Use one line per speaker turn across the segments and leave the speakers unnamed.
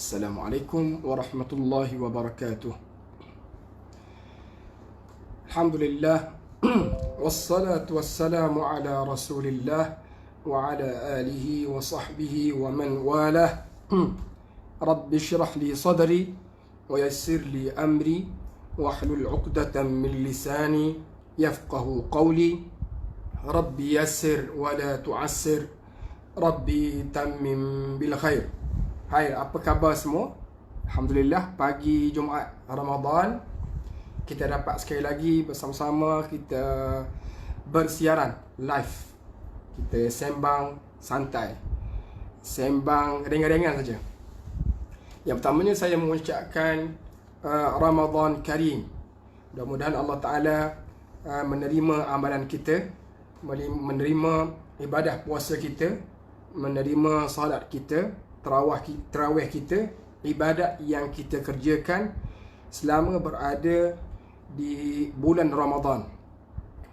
Assalamualaikum warahmatullahi wabarakatuh. Alhamdulillah wassalatu wassalamu ala rasulillah wa ala alihi wa sahbihi wa man walah. Rabbi syrah li sadri wa yassir li amri wahlul 'uqdatam min lisani yafqahu qawli. Rabbi yassir wa la tu'assir, Rabbi tammim bil khair. Hai, apa khabar semua? Alhamdulillah, pagi Jumaat Ramadan kita dapat sekali lagi bersama-sama kita bersiaran live. Kita sembang santai, sembang ringan-ringan saja. Yang pertamanya saya mengucapkan Ramadan Karim. Mudah-mudahan Allah Ta'ala menerima amalan kita, menerima ibadah puasa kita, menerima salat kita, terawih kita, ibadat yang kita kerjakan selama berada di bulan Ramadan.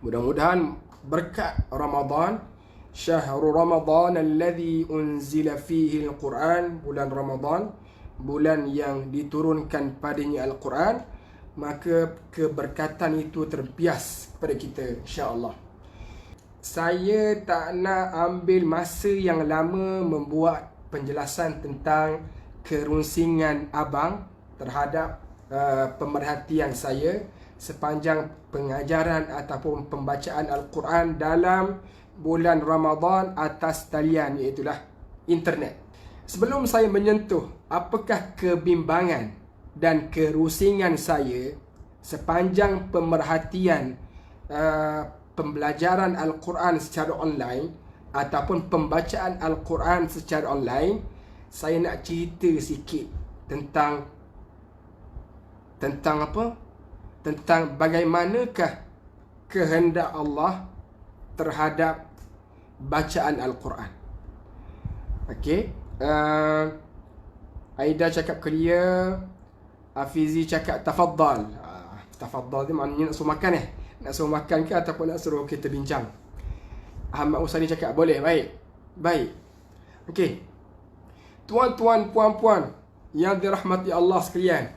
Mudah-mudahan berkat Ramadan, syahrul Ramadan alladhi unzila fihi al-Quran, bulan Ramadan, bulan yang diturunkan padanya Al-Quran, maka keberkatan itu terbias kepada kita, insya-Allah. Saya tak nak ambil masa yang lama membuat penjelasan tentang kerunsingan abang terhadap pemerhatian saya sepanjang pengajaran ataupun pembacaan Al-Quran dalam bulan Ramadan atas talian, iaitulah internet. Sebelum saya menyentuh apakah kebimbangan dan kerusingan saya sepanjang pemerhatian pembelajaran Al-Quran secara online ataupun pembacaan Al-Quran secara online, saya nak cerita sikit tentang apa? Tentang bagaimanakah kehendak Allah terhadap bacaan Al-Quran. Okey, Aida cakap clear, Afizi cakap tafaddal. Tafaddal ni maknanya nak suruh makan Nak suruh makan ke ataupun nak suruh kita bincang? Ahmad Usani cakap boleh, baik. Okey. Tuan-tuan, puan-puan yang dirahmati Allah sekalian,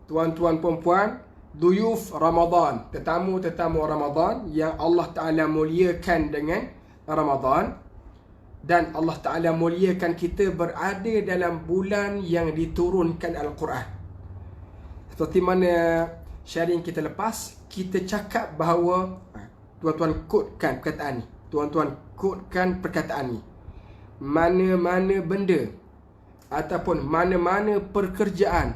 tuan-tuan, puan-puan, duyuf Ramadan, tetamu-tetamu Ramadan yang Allah Ta'ala muliakan dengan Ramadan, dan Allah Ta'ala muliakan kita berada dalam bulan yang diturunkan Al-Quran. Seperti mana sharing kita lepas, kita cakap bahawa tuan-tuan kodkan perkataan ni. Tuan-tuan kodkan perkataan ni. Mana-mana benda ataupun mana-mana pekerjaan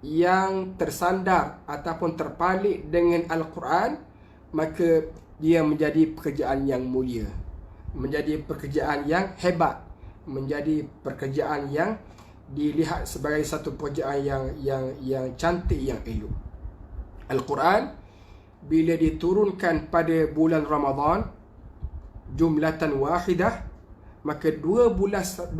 yang tersandar ataupun terpalit dengan Al-Quran, maka dia menjadi pekerjaan yang mulia, menjadi pekerjaan yang hebat, menjadi pekerjaan yang dilihat sebagai satu pekerjaan yang cantik, yang elok. Al-Quran bila diturunkan pada bulan Ramadan jumlatan wahidah, maka 12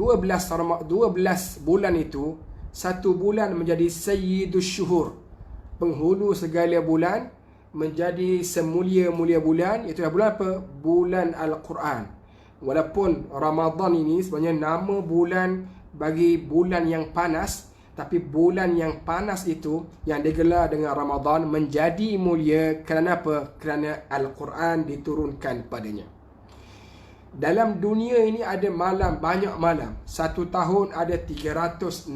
bulan itu, satu bulan menjadi sayyidus syuhur, penghulu segala bulan, menjadi semulia-mulia bulan. Itulah bulan apa? Bulan Al-Quran. Walaupun Ramadan ini sebenarnya nama bulan bagi bulan yang panas, tapi bulan yang panas itu yang digelar dengan Ramadan menjadi mulia kerana apa? Kerana Al-Quran diturunkan padanya. Dalam dunia ini ada malam, banyak malam. Satu tahun ada 360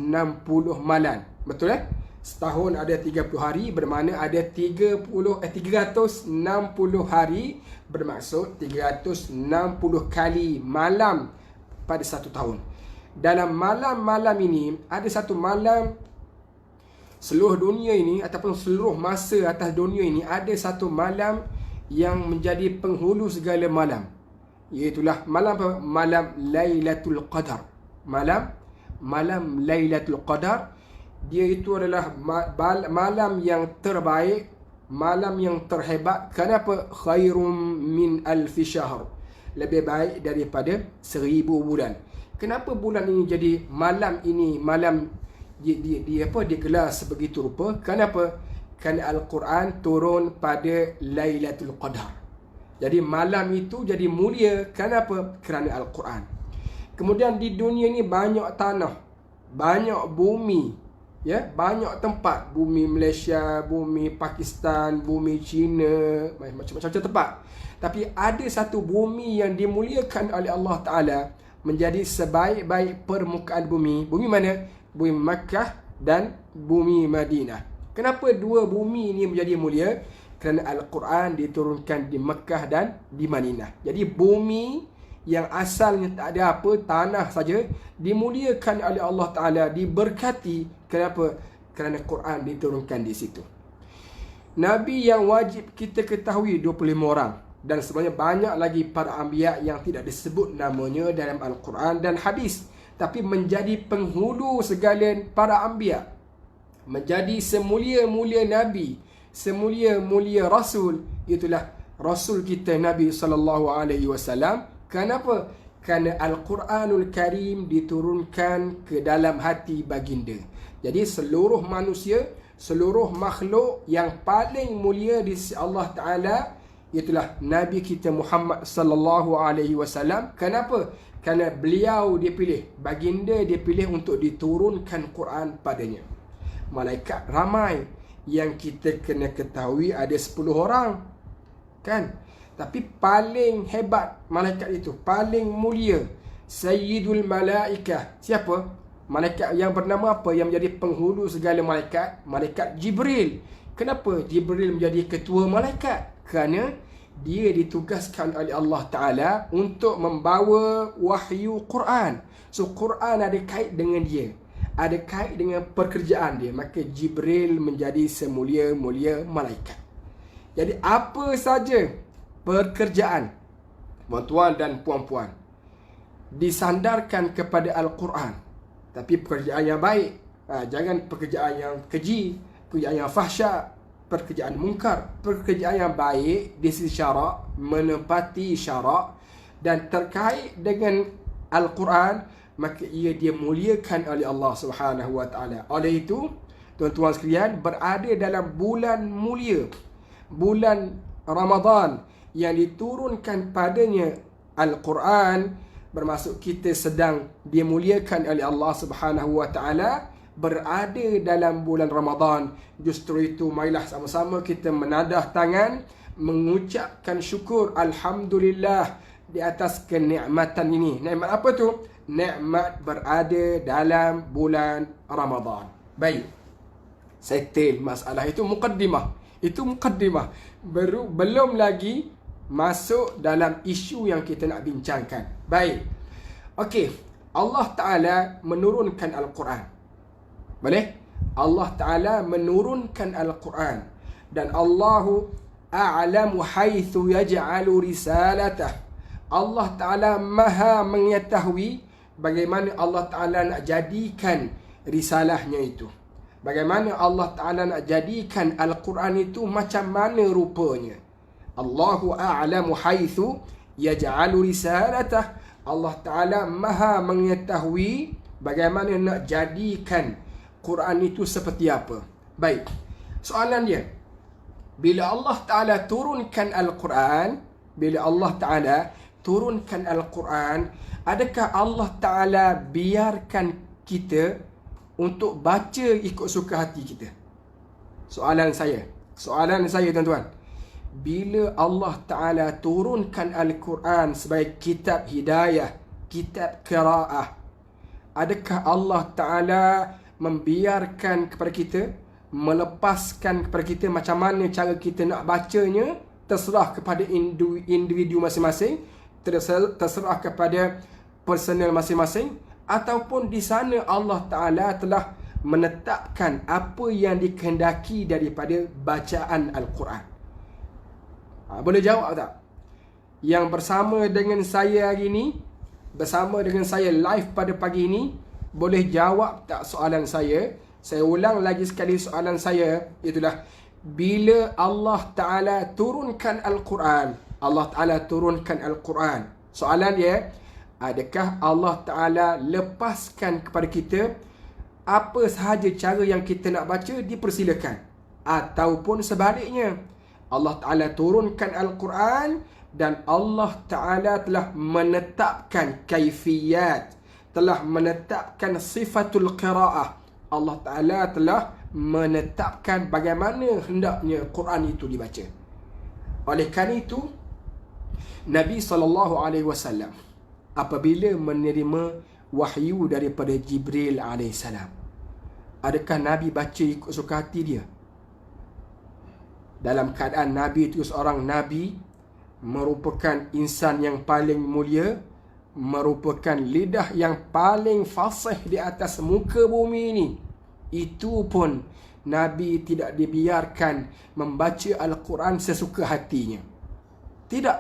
malam. Betul Setahun ada 30 hari, bermakna ada 360 hari, bermaksud 360 kali malam pada satu tahun. Dalam malam-malam ini, ada satu malam seluruh dunia ini ataupun seluruh masa atas dunia ini, ada satu malam yang menjadi penghulu segala malam. Iaitulah malam apa? Malam Lailatul Qadar. Malam Lailatul Qadar. Dia itu adalah malam yang terbaik, malam yang terhebat. Kenapa? Khairum min alfi syahr. Lebih baik daripada 1000 bulan. Kenapa bulan ini jadi malam ini, malam digelar sebegitu rupa? Kenapa? Kerana Al-Quran turun pada Lailatul Qadar. Jadi malam itu jadi mulia. Kenapa? Kerana Al-Quran. Kemudian di dunia ini banyak tanah, banyak bumi, ya, banyak tempat, bumi Malaysia, bumi Pakistan, bumi China, macam-macam tempat. Tapi ada satu bumi yang dimuliakan oleh Allah Ta'ala menjadi sebaik-baik permukaan bumi. Bumi mana? Bumi Makkah dan bumi Madinah. Kenapa dua bumi ini menjadi mulia? Kerana Al-Quran diturunkan di Makkah dan di Madinah. Jadi bumi yang asalnya tak ada apa, tanah saja, dimuliakan oleh Allah Ta'ala, diberkati. Kenapa? Kerana Quran diturunkan di situ. Nabi yang wajib kita ketahui 25 orang. Dan sebenarnya banyak lagi para anbiya yang tidak disebut namanya dalam Al-Quran dan hadis, tapi menjadi penghulu segala para anbiya, menjadi semulia-mulia Nabi, semulia-mulia Rasul. Itulah Rasul kita Nabi SAW. Kenapa? Kerana Al-Quranul Karim diturunkan ke dalam hati baginda. Jadi seluruh manusia, seluruh makhluk yang paling mulia di sisi Allah Ta'ala, itulah Nabi kita Muhammad sallallahu alaihi wasallam. Kenapa? Kerana beliau dipilih, baginda dipilih untuk diturunkan Quran padanya. Malaikat ramai, yang kita kena ketahui ada 10 orang, kan? Tapi paling hebat malaikat itu, paling mulia, Sayyidul Malaikah. Siapa? Malaikat yang bernama apa? Yang menjadi penghulu segala malaikat? Malaikat Jibril. Kenapa Jibril menjadi ketua malaikat? Kerana dia ditugaskan oleh Allah Ta'ala untuk membawa wahyu Quran. So Quran ada kait dengan dia, ada kait dengan pekerjaan dia. Maka Jibril menjadi semulia-mulia malaikat. Jadi apa saja pekerjaan, tuan-tuan dan puan-puan, disandarkan kepada Al-Quran. Tapi pekerjaan yang baik, jangan pekerjaan yang keji, pekerjaan yang fahsyat, pekerjaan mungkar. Pekerjaan yang baik di sisi syarak, menepati syarak dan terkait dengan Al-Quran, maka ia dimuliakan oleh Allah Subhanahu Wa Taala. Oleh itu, tuan-tuan sekalian, berada dalam bulan mulia, bulan Ramadan, yang diturunkan padanya Al-Quran, bermaksud kita sedang dimuliakan oleh Allah Subhanahu Wa Taala. Berada dalam bulan Ramadan, justru itu marilah sama-sama kita menadah tangan, mengucapkan syukur Alhamdulillah di atas kenikmatan ini. Nikmat apa tu? Nikmat berada dalam bulan Ramadan. Baik, settle masalah itu, mukaddimah. Itu mukaddimah, belum lagi masuk dalam isu yang kita nak bincangkan. Baik, okey, Allah Ta'ala menurunkan Al-Quran. Boleh? Allah Ta'ala menurunkan Al-Quran. Dan Allahu a'lamu haithu yaj'alu risalatah. Allah Ta'ala maha mengetahui bagaimana Allah Ta'ala nak jadikan risalahnya itu. Bagaimana Allah Ta'ala nak jadikan Al-Quran itu macam mana rupanya. Allahu a'lamu haithu yaj'alu risalatah. Allah Ta'ala maha mengetahui bagaimana nak jadikan Quran itu seperti apa. Baik, soalan dia, bila Allah Ta'ala turunkan Al-Quran, bila Allah Ta'ala turunkan Al-Quran, adakah Allah Ta'ala biarkan kita untuk baca ikut suka hati kita? Soalan saya tuan-tuan, bila Allah Ta'ala turunkan Al-Quran sebagai kitab hidayah, kitab qiraah, adakah Allah Ta'ala membiarkan kepada kita, melepaskan kepada kita macam mana cara kita nak bacanya? Terserah kepada individu masing-masing, terserah kepada personal masing-masing, ataupun di sana Allah Ta'ala telah menetapkan apa yang dikehendaki daripada bacaan Al-Quran? Boleh jawab tak? Yang bersama dengan saya hari ini, bersama dengan saya live pada pagi ini, boleh jawab tak soalan saya? Saya ulang lagi sekali soalan saya. Itulah, bila Allah Ta'ala turunkan Al-Quran, Allah Ta'ala turunkan Al-Quran, soalan dia, adakah Allah Ta'ala lepaskan kepada kita apa sahaja cara yang kita nak baca dipersilakan? Ataupun sebaliknya, Allah Ta'ala turunkan Al-Quran dan Allah Ta'ala telah menetapkan kaifiyat, telah menetapkan sifatul qiraah. Allah Ta'ala telah menetapkan bagaimana hendaknya Quran itu dibaca. Oleh kerana itu, Nabi SAW apabila menerima wahyu daripada Jibril AS, adakah Nabi baca ikut suka hati dia? Dalam keadaan Nabi itu seorang Nabi, merupakan insan yang paling mulia, merupakan lidah yang paling fasih di atas muka bumi ini. Itu pun Nabi tidak dibiarkan membaca Al-Quran sesuka hatinya. Tidak.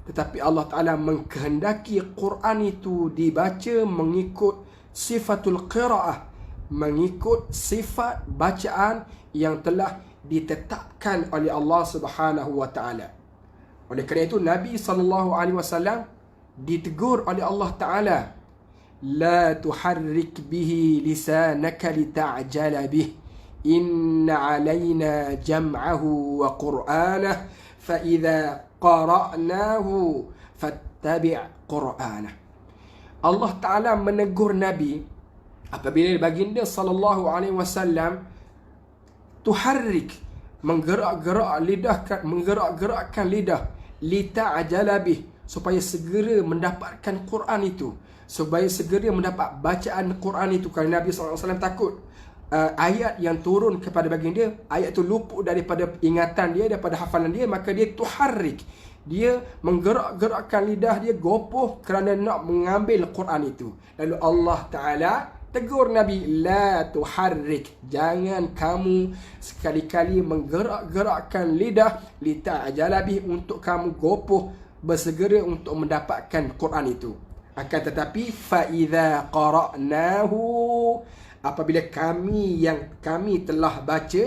Tetapi Allah Ta'ala mengkehendaki Quran itu dibaca mengikut sifatul qiraah, mengikut sifat bacaan yang telah ditetapkan oleh Allah Subhanahu wa Ta'ala. Oleh kerana itu Nabi SAW ditegur oleh Allah Ta'ala, la tuharrik bihi lisanaka lita'jala bih, inna alayna jam'ahu wa qur'anah, fa idza qara'nahu fattabi' qur'anah. Allah Ta'ala menegur Nabi apabila baginda sallallahu alaihi wasallam tuharrik, menggerak-gerakkan lidah, lita'jala bih, supaya segera mendapatkan Quran itu, supaya segera mendapat bacaan Quran itu. Kerana Nabi SAW takut ayat yang turun kepada baginda, ayat itu luput daripada ingatan dia, daripada hafalan dia, maka dia tuharrik, dia menggerak-gerakkan lidah dia, gopoh kerana nak mengambil Quran itu. Lalu Allah Ta'ala tegur Nabi, la tuharrik, jangan kamu sekali-kali menggerak-gerakkan lidah, lita'jala bih, untuk kamu gopoh bersegera untuk mendapatkan Quran itu. Akan tetapi fa idza qara'nahu, apabila kami telah baca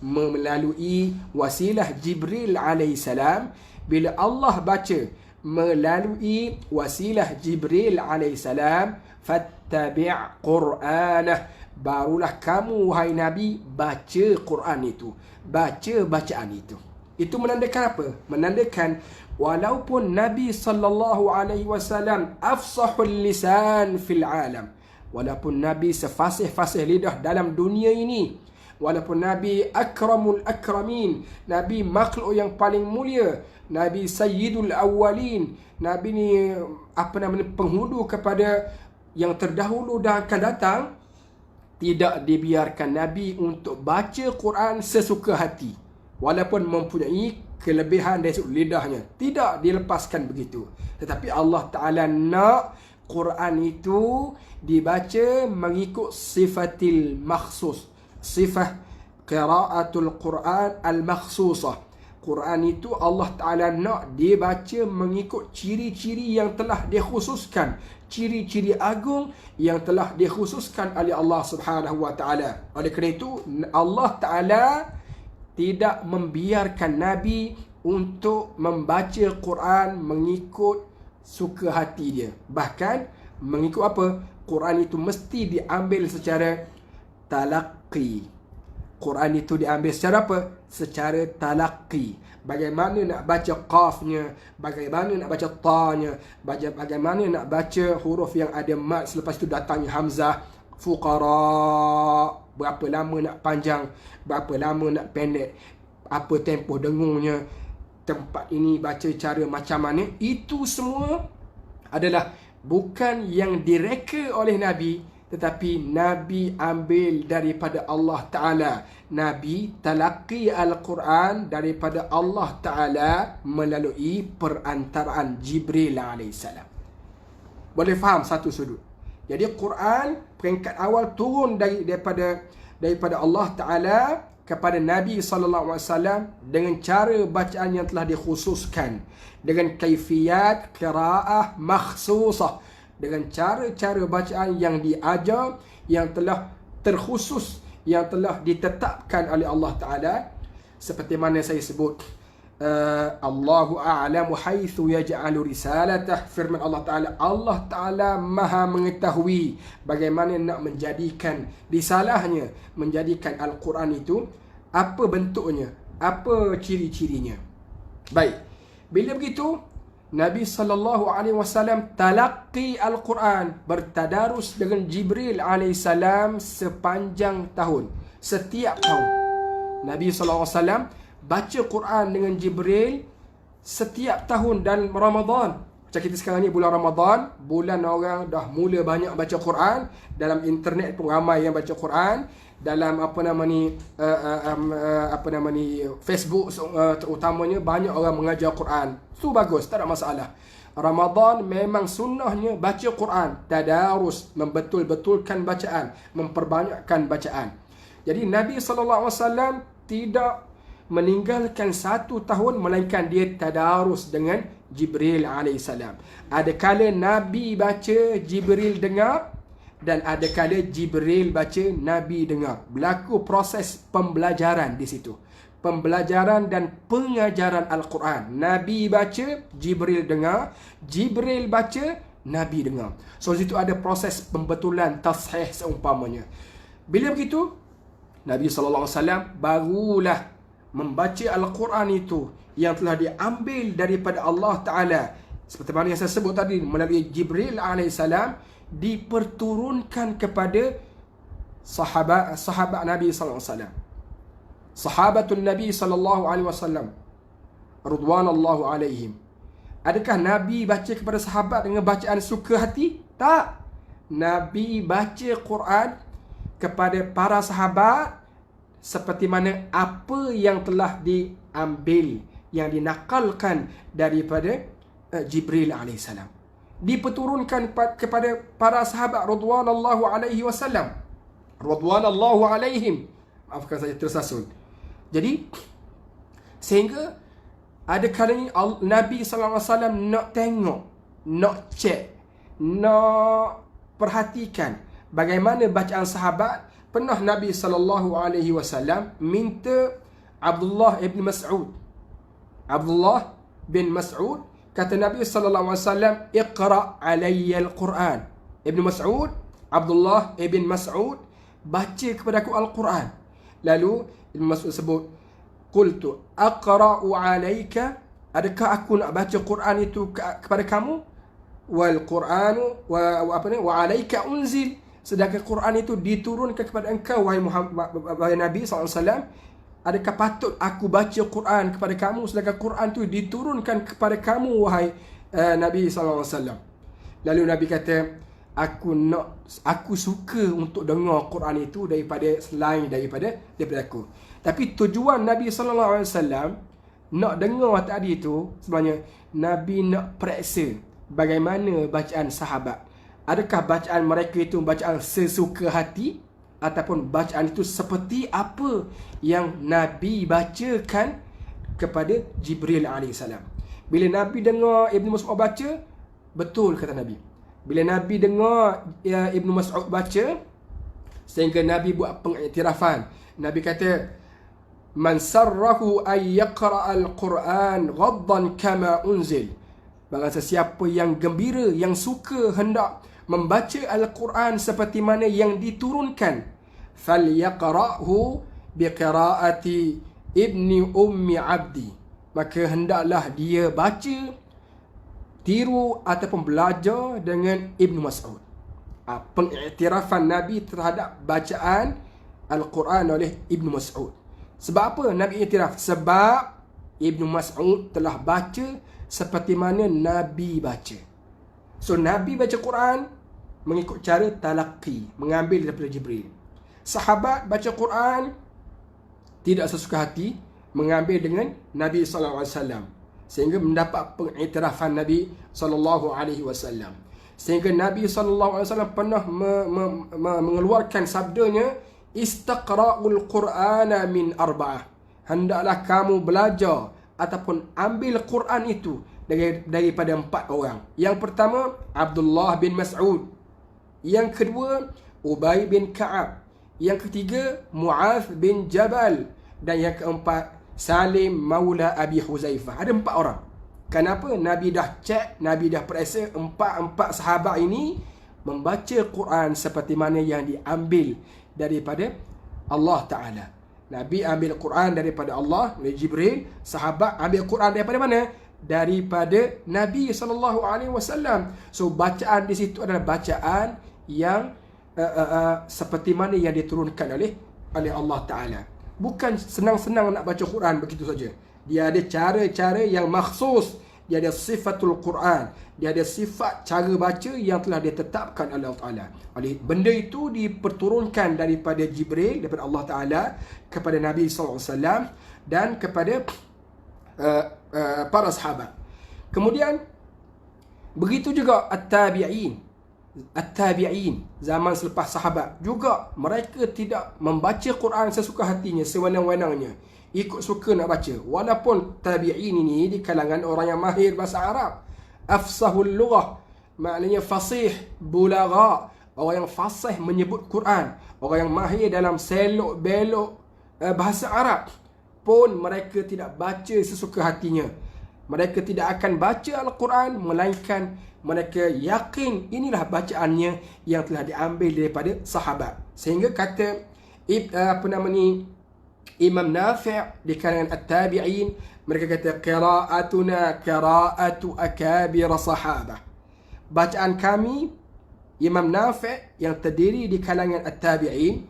melalui wasilah Jibril alaihissalam, bila Allah baca melalui wasilah Jibril alaihissalam, fattabi' qur'anah, barulah kamu wahai Nabi baca Quran itu, baca bacaan itu. Itu menandakan apa? Menandakan walaupun Nabi sallallahu alaihi wasallam afsahul lisan fil alam, walaupun Nabi sefasih-fasih lidah dalam dunia ini, walaupun Nabi akramul akramin, Nabi makhluk yang paling mulia, Nabi sayyidul awwalin, Nabi ni penghulu kepada yang terdahulu dan akan datang, tidak dibiarkan Nabi untuk baca Quran sesuka hati, walaupun mempunyai kelebihan dari sudut lidahnya. Tidak dilepaskan begitu. Tetapi Allah Ta'ala nak Quran itu dibaca mengikut sifatil makhsus, sifat qiraatul Quran al-makhsusah. Quran itu Allah Ta'ala nak dibaca mengikut ciri-ciri yang telah dikhususkan, ciri-ciri agung yang telah dikhususkan oleh Allah Subhanahu wa Ta'ala. Oleh kerana itu Allah Ta'ala tidak membiarkan Nabi untuk membaca Quran mengikut suka hati dia. Bahkan mengikut apa? Quran itu mesti diambil secara talaqi. Quran itu diambil secara apa? Secara talaqi. Bagaimana nak baca qafnya, bagaimana nak baca ta'nya, bagaimana nak baca huruf yang ada mad, selepas itu datangnya hamzah, fuqara, berapa lama nak panjang, berapa lama nak pendek, apa tempoh dengungnya, tempat ini baca cara macam mana. Itu semua adalah bukan yang direka oleh Nabi, tetapi Nabi ambil daripada Allah Ta'ala. Nabi talaqi Al-Quran daripada Allah Ta'ala melalui perantaraan Jibril alaihissalam. Boleh faham satu sudut. Jadi Quran peringkat awal turun daripada Allah Ta'ala kepada Nabi SAW dengan cara bacaan yang telah dikhususkan, dengan kaifiyat qiraah makhsusah, dengan cara-cara bacaan yang diajar, yang telah terkhusus, yang telah ditetapkan oleh Allah Ta'ala. Seperti mana saya sebut, Allahu a'lamu haitsu yaj'alu risalatah, firman Allah Ta'ala, Allah Ta'ala maha mengetahui bagaimana nak menjadikan risalahnya, menjadikan Al-Quran itu, apa bentuknya, apa ciri-cirinya. Baik, bila begitu Nabi sallallahu alaihi wasallam talaqqi al-Quran, bertadarus dengan Jibril alaihi salam sepanjang tahun, setiap tahun. Nabi sallallahu alaihi wasallam baca Quran dengan Jibril setiap tahun dan Ramadan. Macam kita sekarang ni bulan Ramadan, bulan orang dah mula banyak baca Quran, dalam internet pun ramai yang baca Quran, dalam Facebook terutamanya banyak orang mengajar Quran. Itu bagus, tak ada masalah. Ramadan memang sunnahnya baca Quran, tadarus, membetul-betulkan bacaan, memperbanyakkan bacaan. Jadi Nabi SAW tidak meninggalkan 1 tahun melainkan dia tadarus dengan Jibril AS. Ada kala Nabi baca, Jibril dengar, dan ada kala Jibril baca, Nabi dengar. Berlaku proses pembelajaran di situ. Pembelajaran dan pengajaran Al-Quran. Nabi baca, Jibril dengar. Jibril baca, Nabi dengar. So, situ ada proses pembetulan, tashih seumpamanya. Bila begitu, Nabi SAW barulah membaca Al-Quran itu yang telah diambil daripada Allah Ta'ala. Seperti mana yang saya sebut tadi, melalui Jibril AS, diperturunkan kepada sahabat Nabi SAW. Sahabatun Nabi SAW, Ridwanallahu alaihim. Adakah Nabi baca kepada sahabat dengan bacaan suka hati? Tak. Nabi baca Quran kepada para sahabat seperti mana apa yang telah diambil, yang dinakalkan daripada Jibril AS. Diperturunkan kepada para sahabat Ridwanallahu alaihi wasallam. Ridwanallahu alaihim. Maafkan saya tersasul. Jadi, sehingga ada kalanya Nabi SAW nak tengok, nak cek, nak perhatikan bagaimana bacaan sahabat. Pernah Nabi SAW minta Abdullah bin Mas'ud. Abdullah bin Mas'ud, kata Nabi SAW, "Iqra' alayya al-Quran." Ibn Mas'ud, Abdullah bin Mas'ud, baca kepada aku Al-Quran. Lalu Ibn Mas'ud sebut, "Qultu aqra'u alayka." Adakah aku nak baca Quran itu kepada kamu? Wal Quranu wa alayka unzil. Sedangkan Quran itu diturunkan kepada engkau, wahai Muhammad, wahai Nabi SAW. Adakah patut aku baca Quran kepada kamu sedangkan Quran itu diturunkan kepada kamu, wahai Nabi SAW? Lalu Nabi kata, aku suka untuk dengar Quran itu daripada selain daripada aku. Tapi tujuan Nabi SAW nak dengar tadi itu, sebenarnya Nabi nak periksa bagaimana bacaan sahabat. Adakah bacaan mereka itu bacaan sesuka hati, ataupun bacaan itu seperti apa yang Nabi bacakan kepada Jibril AS. Bila Nabi dengar Ibn Mas'ud baca, betul kata Nabi. Bila Nabi dengar Ibn Mas'ud baca, sehingga Nabi buat pengiktirafan. Nabi kata, "Man sarrahu ay yaqra' al-Quran ghaddan kama unzil." Barang sesiapa yang gembira, yang suka hendak membaca Al-Quran seperti mana yang diturunkan, falyaqra'hu biqira'ati ibni ummi abdi, maka hendaklah dia baca, tiru ataupun belajar dengan Ibn Mas'ud. Pengiktirafan Nabi terhadap bacaan Al-Quran oleh Ibn Mas'ud. Sebab apa Nabi iktiraf? Sebab Ibn Mas'ud telah baca seperti mana Nabi baca. So Nabi baca Quran mengikut cara talaqi, mengambil daripada Jibril. Sahabat baca Quran tidak sesuka hati, mengambil dengan Nabi SAW, sehingga mendapat pengiktirafan Nabi SAW. Sehingga Nabi SAW pernah mengeluarkan sabdanya, "Istaqra'ul Qur'ana min arba'ah." Hendaklah kamu belajar ataupun ambil Quran itu daripada 4 orang. Yang pertama, Abdullah bin Mas'ud. Yang kedua, Ubay bin Ka'ab. Yang ketiga, Mu'adh bin Jabal. Dan yang keempat, Salim Maula Abi Huzaifah. Ada 4 orang. Kenapa? Nabi dah cek, Nabi dah periksa 4 sahabat ini membaca Quran seperti mana yang diambil daripada Allah Ta'ala. Nabi ambil Quran daripada Allah, dari Jibril. Sahabat ambil Quran daripada mana? daripada Nabi SAW. So bacaan di situ adalah bacaan yang seperti mana yang diturunkan oleh Allah Ta'ala. Bukan senang-senang nak baca Quran begitu saja. Dia ada cara-cara yang maksus. Dia ada sifatul Quran. Dia ada sifat cara baca yang telah ditetapkan oleh Allah Ta'ala. Oleh benda itu diperturunkan daripada Jibril, daripada Allah Ta'ala kepada Nabi SAW dan kepada para sahabat. Kemudian begitu juga at-tabi'in. At-tabi'in, zaman selepas sahabat juga, mereka tidak membaca Quran sesuka hatinya, sewenang-wenangnya, ikut suka nak baca. Walaupun tabi'in ini di kalangan orang yang mahir bahasa Arab, afsahul lughah, maknanya fasih, bulagha, orang yang fasih menyebut Quran, orang yang mahir dalam selok belok bahasa Arab, pun mereka tidak baca sesuka hatinya. Mereka tidak akan baca Al-Quran, melainkan mereka yakin inilah bacaannya yang telah diambil daripada sahabat. Sehingga kata Imam Nafi' di kalangan at-tabi'in, mereka kata qira'atuna qira'atu akabir sahabah. Bacaan kami, Imam Nafi' yang terdiri di kalangan at-tabi'in,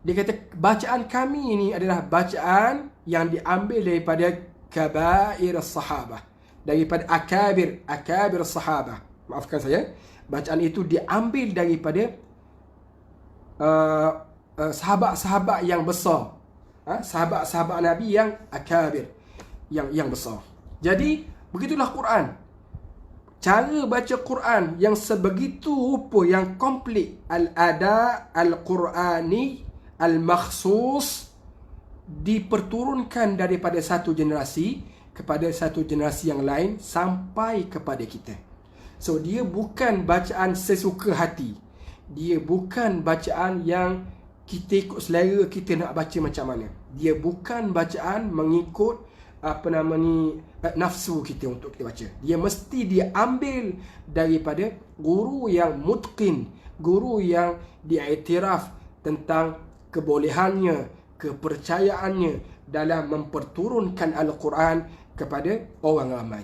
dia kata bacaan kami ini adalah bacaan yang diambil daripada kabair sahabah, daripada akabir sahabah. Maafkan saya, bacaan itu diambil daripada sahabat-sahabat yang besar, sahabat-sahabat Nabi yang akabir, yang besar. Jadi begitulah Quran. Cara baca Quran yang sebegitu rupa, yang komplit, al-ada al-Qurani al-makhsus, diperturunkan daripada satu generasi kepada satu generasi yang lain sampai kepada kita. So dia bukan bacaan sesuka hati. Dia bukan bacaan yang kita ikut selera kita nak baca macam mana. Dia bukan bacaan mengikut nafsu kita untuk kita baca. Dia mesti diambil daripada guru yang mutqin, guru yang diiktiraf tentang kebolehannya, kepercayaannya dalam memperturunkan Al-Quran kepada orang ramai.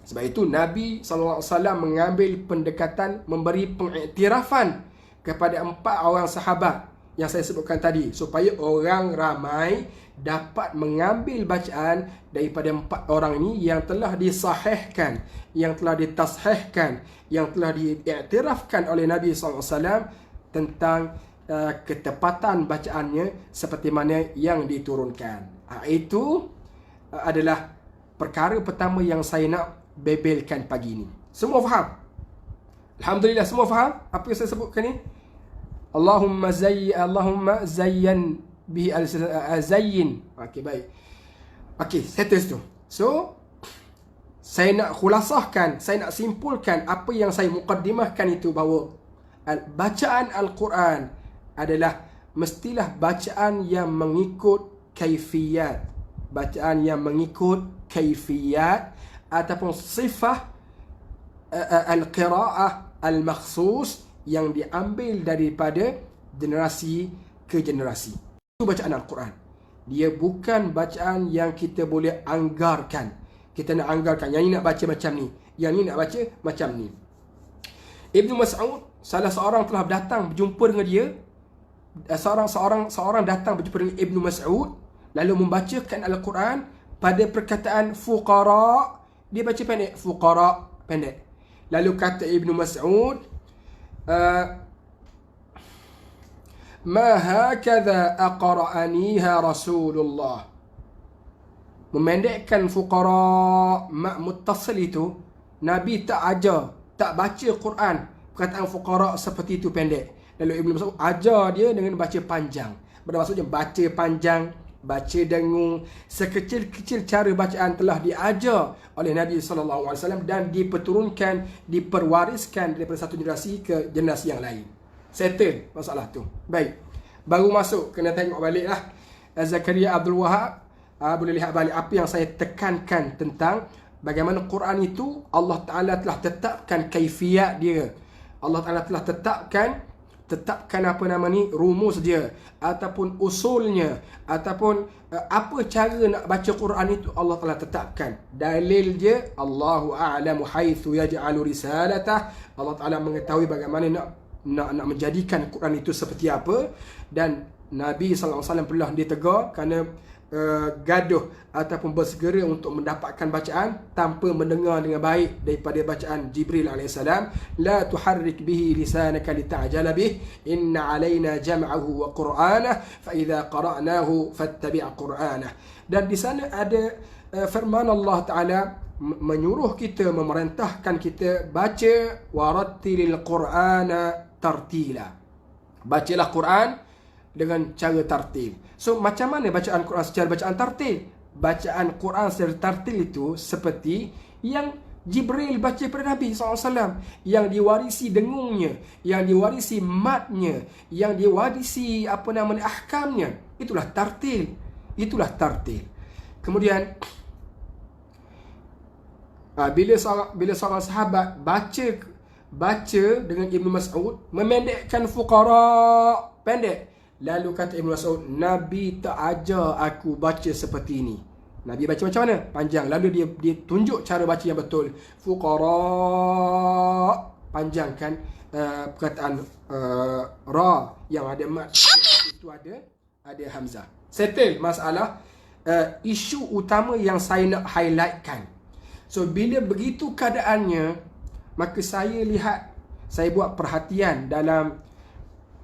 Sebab itu Nabi SAW mengambil pendekatan, memberi pengiktirafan kepada 4 orang sahabat yang saya sebutkan tadi, supaya orang ramai dapat mengambil bacaan daripada 4 orang ini yang telah disahihkan, yang telah ditashihkan, yang telah diiktirafkan oleh Nabi SAW tentang ketepatan bacaannya seperti mana yang diturunkan. Itu adalah perkara pertama yang saya nak bebelkan pagi ini. Semua faham? Alhamdulillah, semua faham apa yang saya sebutkan ni? Allahumma zayyan bihi al-zayyin. Okey, baik. Okey, settle tu. So saya nak khulasahkan, saya nak simpulkan apa yang saya mukaddimahkan itu, bahawa bacaan Al-Quran adalah mestilah bacaan yang mengikut kaifiyat, bacaan yang mengikut kaifiyat ataupun sifah al-qira'ah al-makhsus yang diambil daripada generasi ke generasi. Itu bacaan Al-Quran. Dia bukan bacaan yang kita boleh anggarkan. Kita nak anggarkan, yang ni nak baca macam ni, yang ni nak baca macam ni. Ibnu Mas'ud, salah seorang telah datang berjumpa dengan dia. Seorang datang berjumpa dengan Ibnu Mas'ud, lalu membacakan Al-Quran pada perkataan fuqara. Dia baca pendek, fuqara, pendek. Lalu kata Ibnu Mas'ud, ma hakadha aqra'aniha Rasulullah. Memendekkan fuqara mak muttasil itu, Nabi tak ajar, tak baca Quran perkataan fuqara seperti itu pendek. Lalu Ibnu Mas'ud ajar dia dengan baca panjang. Bermaksudnya baca panjang, baca dengung. Sekecil-kecil cara bacaan telah diajar oleh Nabi SAW dan diperturunkan, diperwariskan daripada satu generasi ke generasi yang lain. Settle masalah tu. Baik, baru masuk, kena tengok balik lah. Zakaria Abdul Wahab, boleh lihat balik apa yang saya tekankan tentang bagaimana Quran itu Allah Ta'ala telah tetapkan kaifiyat dia. Allah Ta'ala telah tetapkan tetapkan apa nama ni, rumus dia ataupun usulnya ataupun apa cara nak baca Quran itu, Allah telah tetapkan. Dalil dia, Allahu a'lamu haitsu yaj'alu risalatah. Allah Taala mengetahui bagaimana nak menjadikan Quran itu seperti apa. Dan Nabi sallallahu alaihi wasallam pernah ditegur kerana gaduh ataupun bersegera untuk mendapatkan bacaan tanpa mendengar dengan baik daripada bacaan Jibril alaihissalam. La tuharrik bihi lisanaka lita'jala bih, inna alaina jam'ahu wa qur'anah, fa idza qara'nahu fattabi' qur'anah. Dan di sana ada firman Allah Taala menyuruh kita, memerintahkan kita baca warattilil qur'ana tartila. Bacalah Quran dengan cara tartil. So macam mana bacaan Quran secara bacaan tartil? Bacaan Quran secara tartil itu seperti yang Jibril baca pada Nabi SAW, yang diwarisi dengungnya, yang diwarisi matnya, yang diwarisi ahkamnya. Itulah tartil. Itulah tartil. Kemudian bila seorang sahabat baca dengan Ibnu Mas'ud, memendekkan fuqara, pendek. Lalu kata Ibnu Mas'ud, Nabi tak ajar aku baca seperti ini. Nabi baca macam mana? Panjang. Lalu dia tunjuk cara baca yang betul. Fuqara, panjangkan perkataan ra yang ada mat itu ada hamzah. Settle masalah isu utama yang saya nak highlightkan. So bila begitu keadaannya, maka saya buat perhatian dalam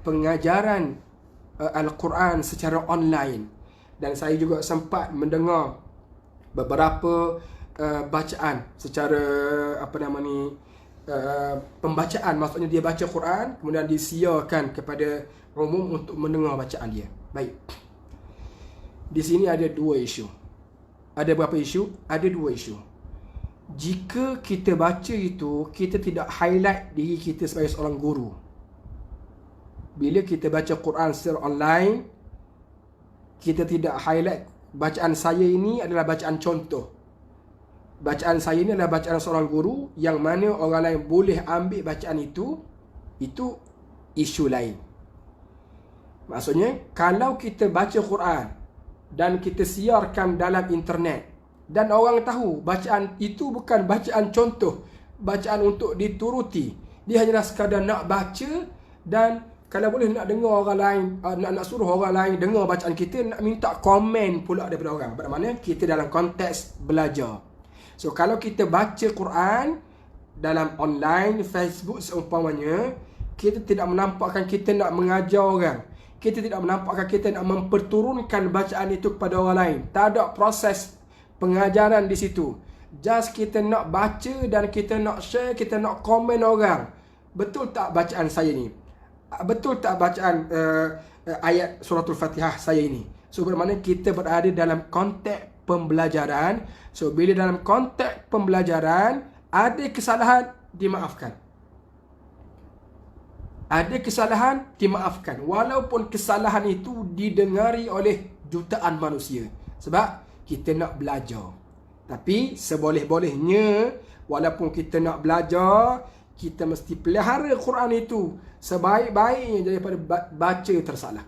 pengajaran Al-Quran secara online. Dan saya juga sempat mendengar beberapa bacaan secara pembacaan, maksudnya dia baca Quran kemudian disiarkan kepada umum untuk mendengar bacaan dia. Baik. Di sini ada dua isu. Ada berapa isu? Ada dua isu. Jika kita baca itu, kita tidak highlight diri kita sebagai seorang guru. Bila kita baca Quran secara online, kita tidak highlight bacaan saya ini adalah bacaan contoh. Bacaan saya ini adalah bacaan seorang guru, yang mana orang lain boleh ambil bacaan itu isu lain. Maksudnya, kalau kita baca Quran dan kita siarkan dalam internet dan orang tahu bacaan itu bukan bacaan contoh, bacaan untuk dituruti, dia hanyalah sekadar nak baca, dan kalau boleh nak dengar orang lain, nak suruh orang lain dengar bacaan kita, nak minta komen pula daripada orang. Bermakna kita dalam konteks belajar. So kalau kita baca Quran dalam online, Facebook seumpamanya, kita tidak menampakkan kita nak mengajar orang. Kita tidak menampakkan kita nak memperturunkan bacaan itu kepada orang lain. Tak ada proses pengajaran di situ. Just kita nak baca dan kita nak share, kita nak komen orang. Betul tak bacaan saya ni? Betul tak bacaan ayat suratul Fatihah saya ini? So bermakna kita berada dalam konteks pembelajaran. So bila dalam konteks pembelajaran ada kesalahan, dimaafkan. Ada kesalahan, dimaafkan. Walaupun kesalahan itu didengari oleh jutaan manusia. Sebab kita nak belajar. Tapi seboleh-bolehnya, walaupun kita nak belajar, kita mesti pelihara Quran itu sebaik-baiknya daripada baca tersalah.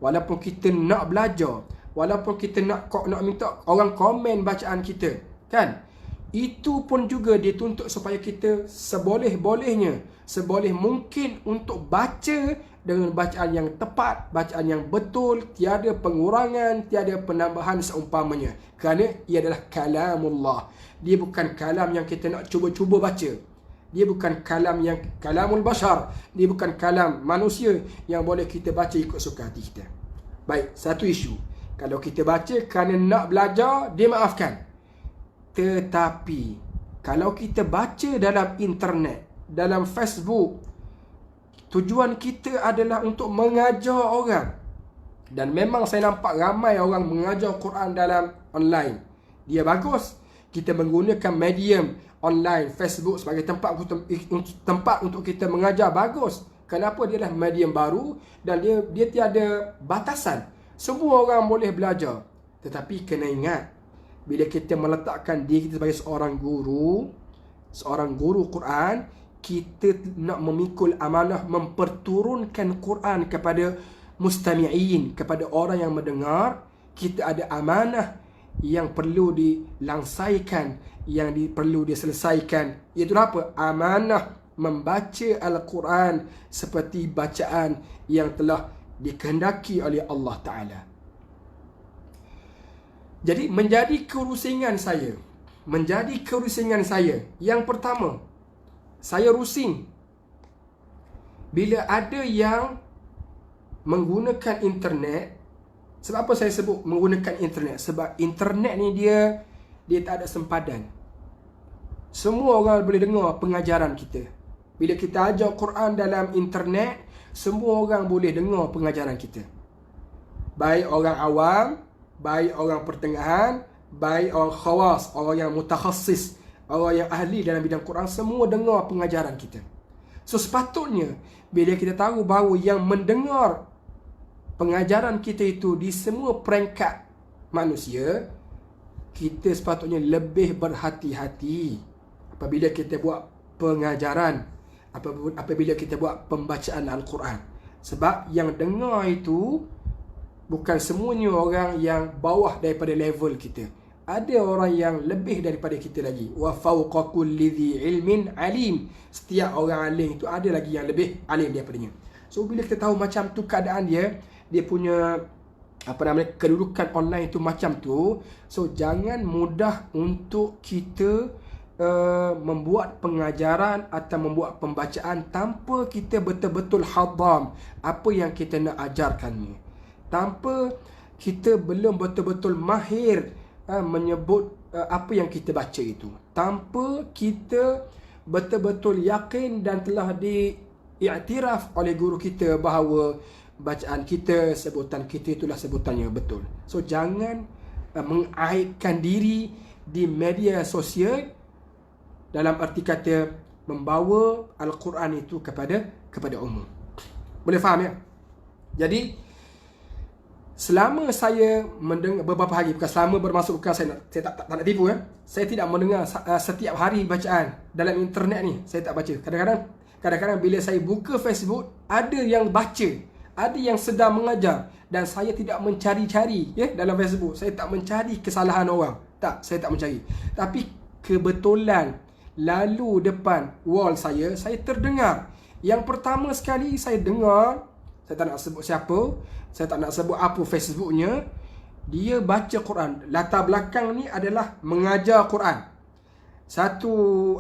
Walaupun kita nak belajar, walaupun kita nak minta orang komen bacaan kita, kan? Itu pun juga dituntut supaya kita seboleh-bolehnya, seboleh mungkin untuk baca dengan bacaan yang tepat, bacaan yang betul, tiada pengurangan, tiada penambahan seumpamanya. Kerana ia adalah kalamullah. Dia bukan kalam yang kita nak cuba-cuba baca. Dia bukan kalamul bashar. Dia bukan kalam manusia yang boleh kita baca ikut suka hati kita. Baik, satu isu. Kalau kita baca kerana nak belajar, dimaafkan. Tetapi kalau kita baca dalam internet, dalam Facebook, tujuan kita adalah untuk mengajar orang. Dan memang saya nampak ramai orang mengajar Quran dalam online. Dia bagus. Kita menggunakan medium online, Facebook sebagai tempat untuk kita mengajar, bagus. Kenapa? Dia adalah medium baru dan dia tiada batasan. Semua orang boleh belajar. Tetapi kena ingat, bila kita meletakkan diri kita sebagai seorang guru Quran, kita nak memikul amanah memperturunkan Quran kepada mustami'in, kepada orang yang mendengar. Kita ada amanah yang perlu dilangsaikan, yang perlu diselesaikan. Iaitu apa? Amanah membaca Al-Quran seperti bacaan yang telah dikehendaki oleh Allah Ta'ala. Jadi menjadi kerusingan saya, yang pertama, saya rusing bila ada yang menggunakan internet. Sebab apa saya sebut menggunakan internet? Sebab internet ni dia tak ada sempadan. Semua orang boleh dengar pengajaran kita. Bila kita ajar Quran dalam internet, semua orang boleh dengar pengajaran kita. Baik orang awam, baik orang pertengahan, baik orang khawas, orang yang mutakhassis, orang yang ahli dalam bidang Quran, semua dengar pengajaran kita. So sepatutnya bila kita tahu bahawa yang mendengar pengajaran kita itu di semua peringkat manusia, kita sepatutnya lebih berhati-hati apabila kita buat pengajaran, apabila kita buat pembacaan Al-Quran. Sebab yang dengar itu bukan semuanya orang yang bawah daripada level kita. Ada orang yang lebih daripada kita lagi. Wa fawqa kulli dhi ilmin alim. Setiap orang alim itu ada lagi yang lebih alim daripadanya. So bila kita tahu macam tu keadaan dia punya kedudukan online itu macam tu, so jangan mudah untuk kita membuat pengajaran atau membuat pembacaan tanpa kita betul-betul hadam apa yang kita nak ajarkannya, tanpa kita belum betul-betul mahir menyebut apa yang kita baca itu, tanpa kita betul-betul yakin dan telah diiktiraf oleh guru kita bahawa bacaan kita, sebutan kita itulah sebutan yang betul. So jangan mengaibkan diri di media sosial, dalam arti kata membawa Al-Quran itu kepada umum. Boleh faham ya? Jadi selama saya mendengar beberapa hari, bukan selama bermasuk, bukan saya tak nak tipu ya. Saya tidak mendengar setiap hari bacaan dalam internet ni, saya tak baca. Kadang-kadang bila saya buka Facebook, ada yang baca, ada yang sedang mengajar, dan saya tidak mencari-cari dalam Facebook. Saya tak mencari kesalahan orang. Tak, saya tak mencari. Tapi kebetulan lalu depan wall saya terdengar. Yang pertama sekali saya dengar, saya tak nak sebut siapa, saya tak nak sebut apa Facebooknya, dia baca Quran. Latar belakang ni adalah mengajar Quran. Satu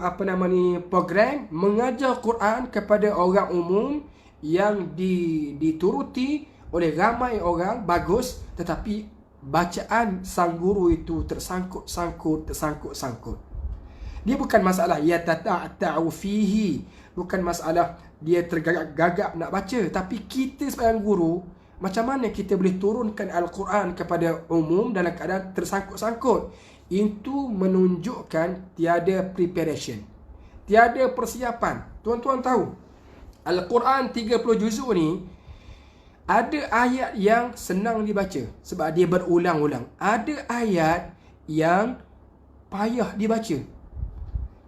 program mengajar Quran kepada orang umum yang dituruti oleh ramai orang, bagus, tetapi bacaan sang guru itu tersangkut. Dia bukan masalah yatata'u fihi, bukan masalah dia tergagap-gagap nak baca, tapi kita sebagai guru, macam mana kita boleh turunkan Al-Quran kepada umum dalam keadaan tersangkut-sangkut? Itu menunjukkan tiada preparation, tiada persiapan. Tuan-tuan tahu Al-Quran 30 juzuk ni, ada ayat yang senang dibaca sebab dia berulang-ulang. Ada ayat yang payah dibaca.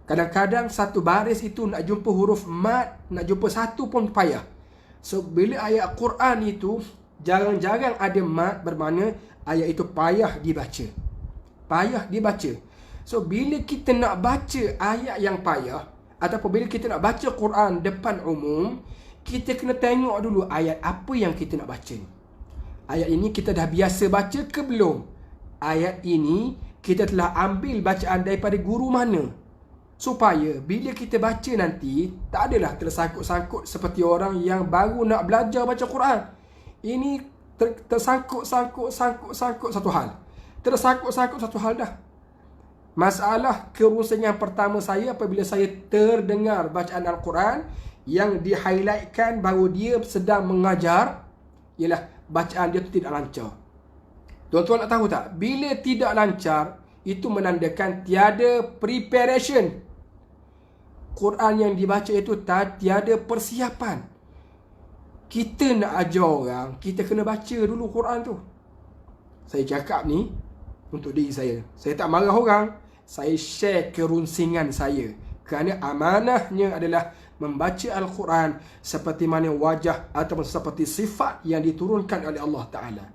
Kadang-kadang satu baris itu nak jumpa huruf mat, nak jumpa satu pun payah. So bila ayat Quran itu jarang-jarang ada mat, bermakna ayat itu payah dibaca. So bila kita nak baca ayat yang payah, ataupun bila kita nak baca Quran depan umum, kita kena tengok dulu ayat apa yang kita nak baca ni. Ayat ini kita dah biasa baca ke belum? Ayat ini kita telah ambil bacaan daripada guru mana? Supaya bila kita baca nanti, tak adalah tersangkut-sangkut seperti orang yang baru nak belajar baca Quran. Ini tersangkut-sangkut satu hal. Tersangkut-sangkut satu hal dah. Masalah kerusingan pertama saya apabila saya terdengar bacaan Al-Quran yang di-highlightkan bahawa dia sedang mengajar, ialah bacaan dia tu tidak lancar. Tuan-tuan nak tahu tak? Bila tidak lancar, itu menandakan tiada preparation. Quran yang dibaca itu tiada persiapan. Kita nak ajar orang, kita kena baca dulu Quran tu. Saya cakap ni untuk diri saya. Saya tak marah orang. Saya share kerunsingan saya. Kerana amanahnya adalah membaca Al-Quran seperti mana wajah ataupun seperti sifat yang diturunkan oleh Allah Ta'ala.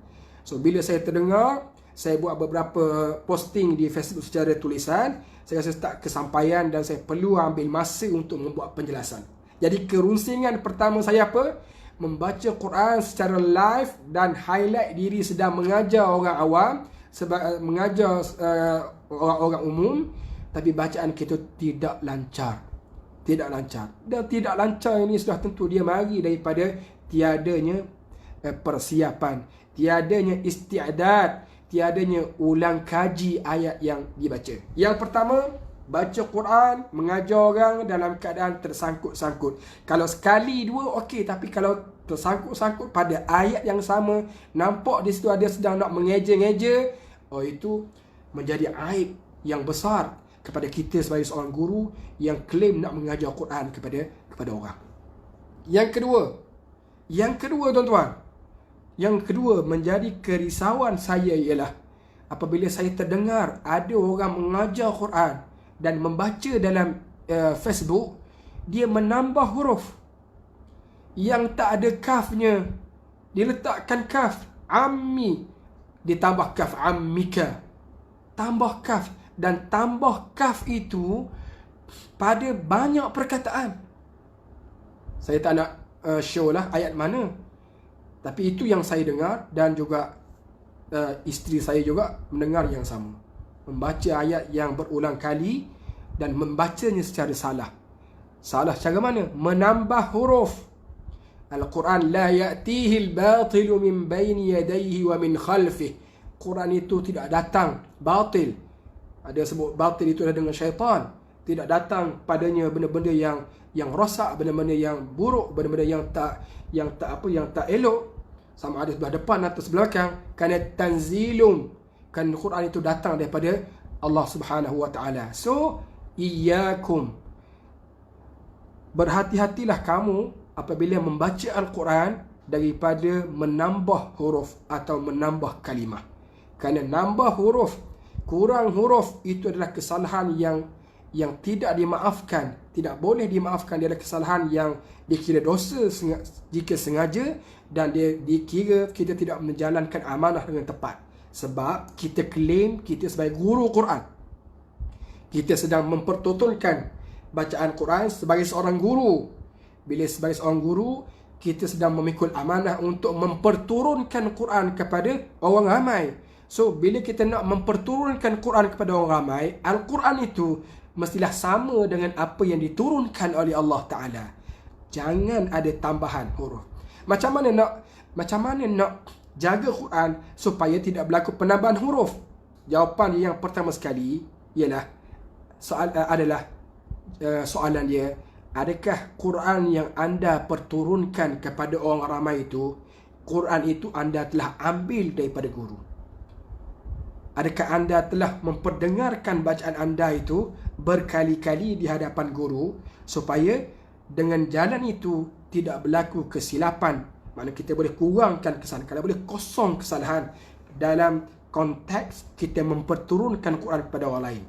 So, bila saya terdengar, saya buat beberapa posting di Facebook secara tulisan, saya rasa tak kesampaian dan saya perlu ambil masa untuk membuat penjelasan. Jadi kerunsingan pertama saya apa? Membaca Quran secara live dan highlight diri sedang mengajar orang awam, mengajar orang-orang umum, tapi bacaan kita tidak lancar. Tidak lancar. Dan tidak lancar ini sudah tentu dia mari daripada tiadanya persiapan, tiadanya isti'dad, tiadanya ulang kaji ayat yang dibaca. Yang pertama, baca Quran, mengajar orang dalam keadaan tersangkut-sangkut. Kalau sekali dua okey, tapi kalau tersangkut-sangkut pada ayat yang sama, nampak di situ ada sedang nak mengeja-ngeja, itu menjadi aib yang besar kepada kita sebagai seorang guru yang klaim nak mengajar Quran kepada orang. Yang kedua tuan-tuan, yang kedua menjadi kerisauan saya ialah apabila saya terdengar ada orang mengajar Quran dan membaca dalam Facebook, dia menambah huruf yang tak ada kafnya. Dia letakkan kaf ammi, ditambah kaf ammika, tambah kaf, dan tambah kaf itu pada banyak perkataan. Saya tak nak show lah ayat mana, tapi itu yang saya dengar, dan juga isteri saya juga mendengar yang sama. Membaca ayat yang berulang kali dan membacanya secara salah. Salah cara mana? Menambah huruf. Al-Quran la ya'tihi al-batilu min baini yadayhi wa min khalfih. Quran itu tidak datang batil. Ada sebut batil itu adalah dengan syaitan. Tidak datang padanya benda-benda yang rosak, benda-benda yang buruk, benda-benda yang tak elok, sama ada sebelah depan atau sebelah belakang. Kerana tanzilum, kan Quran itu datang daripada Allah Subhanahu wa taala. So, iyyakum, berhati-hatilah kamu apabila membaca Al-Quran daripada menambah huruf atau menambah kalimah. Kerana nambah huruf, kurang huruf itu adalah kesalahan yang tidak dimaafkan, tidak boleh dimaafkan. Dia adalah kesalahan yang dikira dosa jika sengaja, dan dia dikira kita tidak menjalankan amanah dengan tepat. Sebab kita claim kita sebagai guru Quran, kita sedang mempertontonkan bacaan Quran sebagai seorang guru. Bila sebagai seorang guru, kita sedang memikul amanah untuk memperturunkan Quran kepada orang ramai. So, bila kita nak memperturunkan Quran kepada orang ramai, Al-Quran itu mestilah sama dengan apa yang diturunkan oleh Allah Ta'ala. Jangan ada tambahan huruf. Macam mana nak jaga Quran supaya tidak berlaku penambahan huruf? Jawapan yang pertama sekali ialah soalan dia, adakah Quran yang anda perturunkan kepada orang ramai itu, Quran itu anda telah ambil daripada guru? Adakah anda telah memperdengarkan bacaan anda itu berkali-kali di hadapan guru, supaya dengan jalan itu tidak berlaku kesilapan? Mana kita boleh kurangkan kesalahan, kalau boleh kosong kesalahan dalam konteks kita memperturunkan Quran kepada orang lain.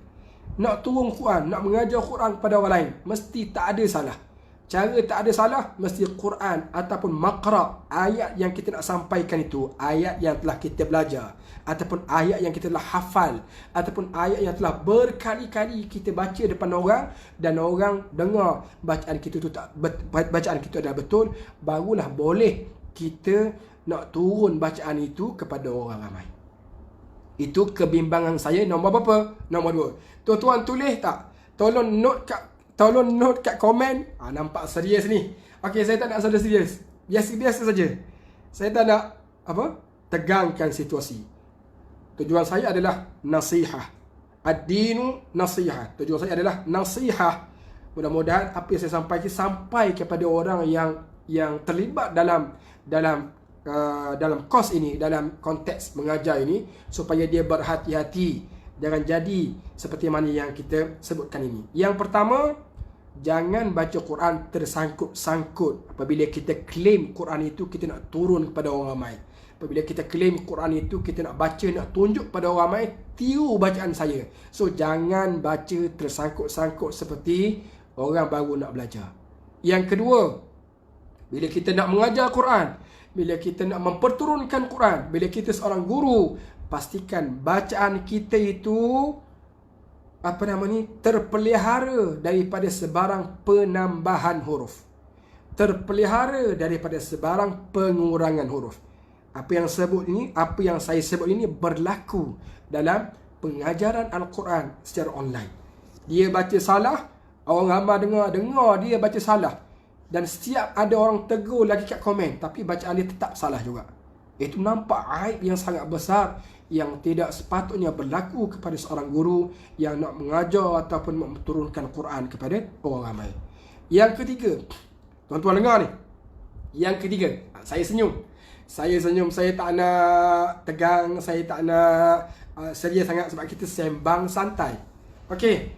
Nak turun Quran, nak mengajar Quran kepada orang lain, mesti tak ada salah. Cara tak ada salah, mesti Quran ataupun maqra', ayat yang kita nak sampaikan itu, ayat yang telah kita belajar, ataupun ayat yang kita telah hafal, ataupun ayat yang telah berkali-kali kita baca depan orang, dan orang dengar bacaan kita itu bacaan kita adalah betul, barulah boleh kita nak turun bacaan itu kepada orang ramai. Itu kebimbangan saya nombor berapa? Nombor 2. Tuan-tuan tulis tak? Tolong note kat komen. Nampak serius ni. Okey, saya tak nak serius. Biasa-biasa saja. Saya tak nak tegangkan situasi. Tujuan saya adalah nasihah. Ad-dinu nasihah. Tujuan saya adalah nasihah. Mudah-mudahan apa yang saya sampaikan sampai kepada orang yang terlibat dalam kos ini, dalam konteks mengajar ini, supaya dia berhati-hati, jangan jadi seperti mana yang kita sebutkan ini. Yang pertama, jangan baca Quran tersangkut-sangkut. Apabila kita claim Quran itu kita nak turun kepada orang ramai, apabila kita claim Quran itu kita nak baca, nak tunjuk pada orang ramai, tiru bacaan saya. So, jangan baca tersangkut-sangkut seperti orang baru nak belajar. Yang kedua, bila kita nak mengajar Quran, bila kita nak memperturunkan Quran, bila kita seorang guru, pastikan bacaan kita itu terpelihara daripada sebarang penambahan huruf, terpelihara daripada sebarang pengurangan huruf. Apa yang saya sebut ini berlaku dalam pengajaran Al-Quran secara online. Dia baca salah, orang ramai dengar dia baca salah, dan setiap ada orang tegur lagi kat komen, tapi bacaan dia tetap salah juga. Itu nampak aib yang sangat besar yang tidak sepatutnya berlaku kepada seorang guru yang nak mengajar ataupun menurunkan Quran kepada orang ramai. Yang ketiga, tuan-tuan dengar ni. Yang ketiga, saya senyum. Saya tak nak tegang, saya tak nak serius sangat sebab kita sembang santai. Okey.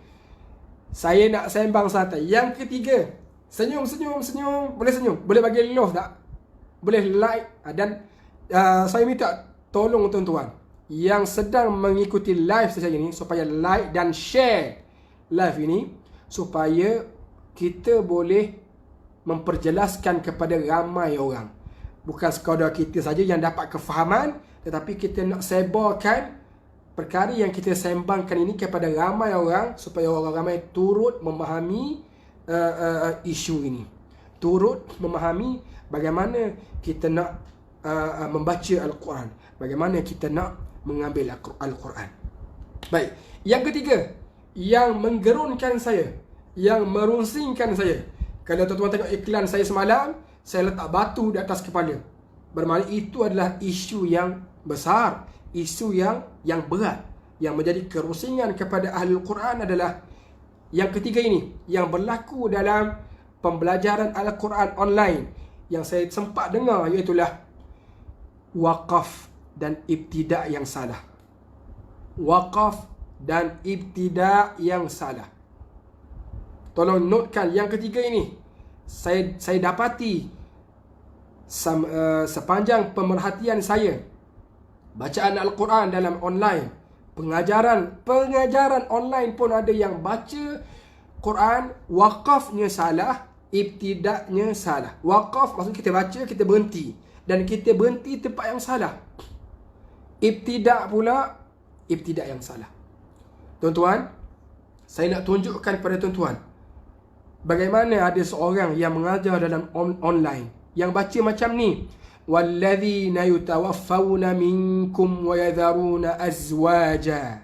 Saya nak sembang santai. Yang ketiga, senyum. Boleh senyum? Boleh bagi love tak? Boleh like? Dan saya minta tolong tuan-tuan yang sedang mengikuti live saya ini supaya like dan share live ini supaya kita boleh memperjelaskan kepada ramai orang. Bukan sekadar kita saja yang dapat kefahaman, tetapi kita nak sebarkan perkara yang kita sembangkan ini kepada ramai orang supaya orang ramai turut memahami isu ini, turut memahami bagaimana kita nak membaca Al-Quran, bagaimana kita nak mengambil Al-Quran. Baik, yang ketiga yang menggerunkan saya, yang merunsingkan saya, kalau tuan-tuan tengok iklan saya semalam, saya letak batu di atas kepala. Bermakna itu adalah isu yang besar, isu yang berat, yang menjadi kerusingan kepada ahli Al-Quran adalah yang ketiga ini, yang berlaku dalam pembelajaran Al-Quran online yang saya sempat dengar, iaitulah waqaf dan ibtida' yang salah. Waqaf dan ibtida' yang salah. Tolong notekan yang ketiga ini. Saya dapati sepanjang pemerhatian saya bacaan Al-Quran dalam online, pengajaran online pun ada yang baca Quran, waqafnya salah, ibtida'nya salah. Waqaf maksud kita baca, kita berhenti, dan kita berhenti tempat yang salah. Ibtida' pula, ibtida' yang salah. Tuan-tuan, saya nak tunjukkan kepada tuan-tuan bagaimana ada seorang yang mengajar dalam online yang baca macam ni, walladzina yutawaffawna minkum wa yadharuna azwaja.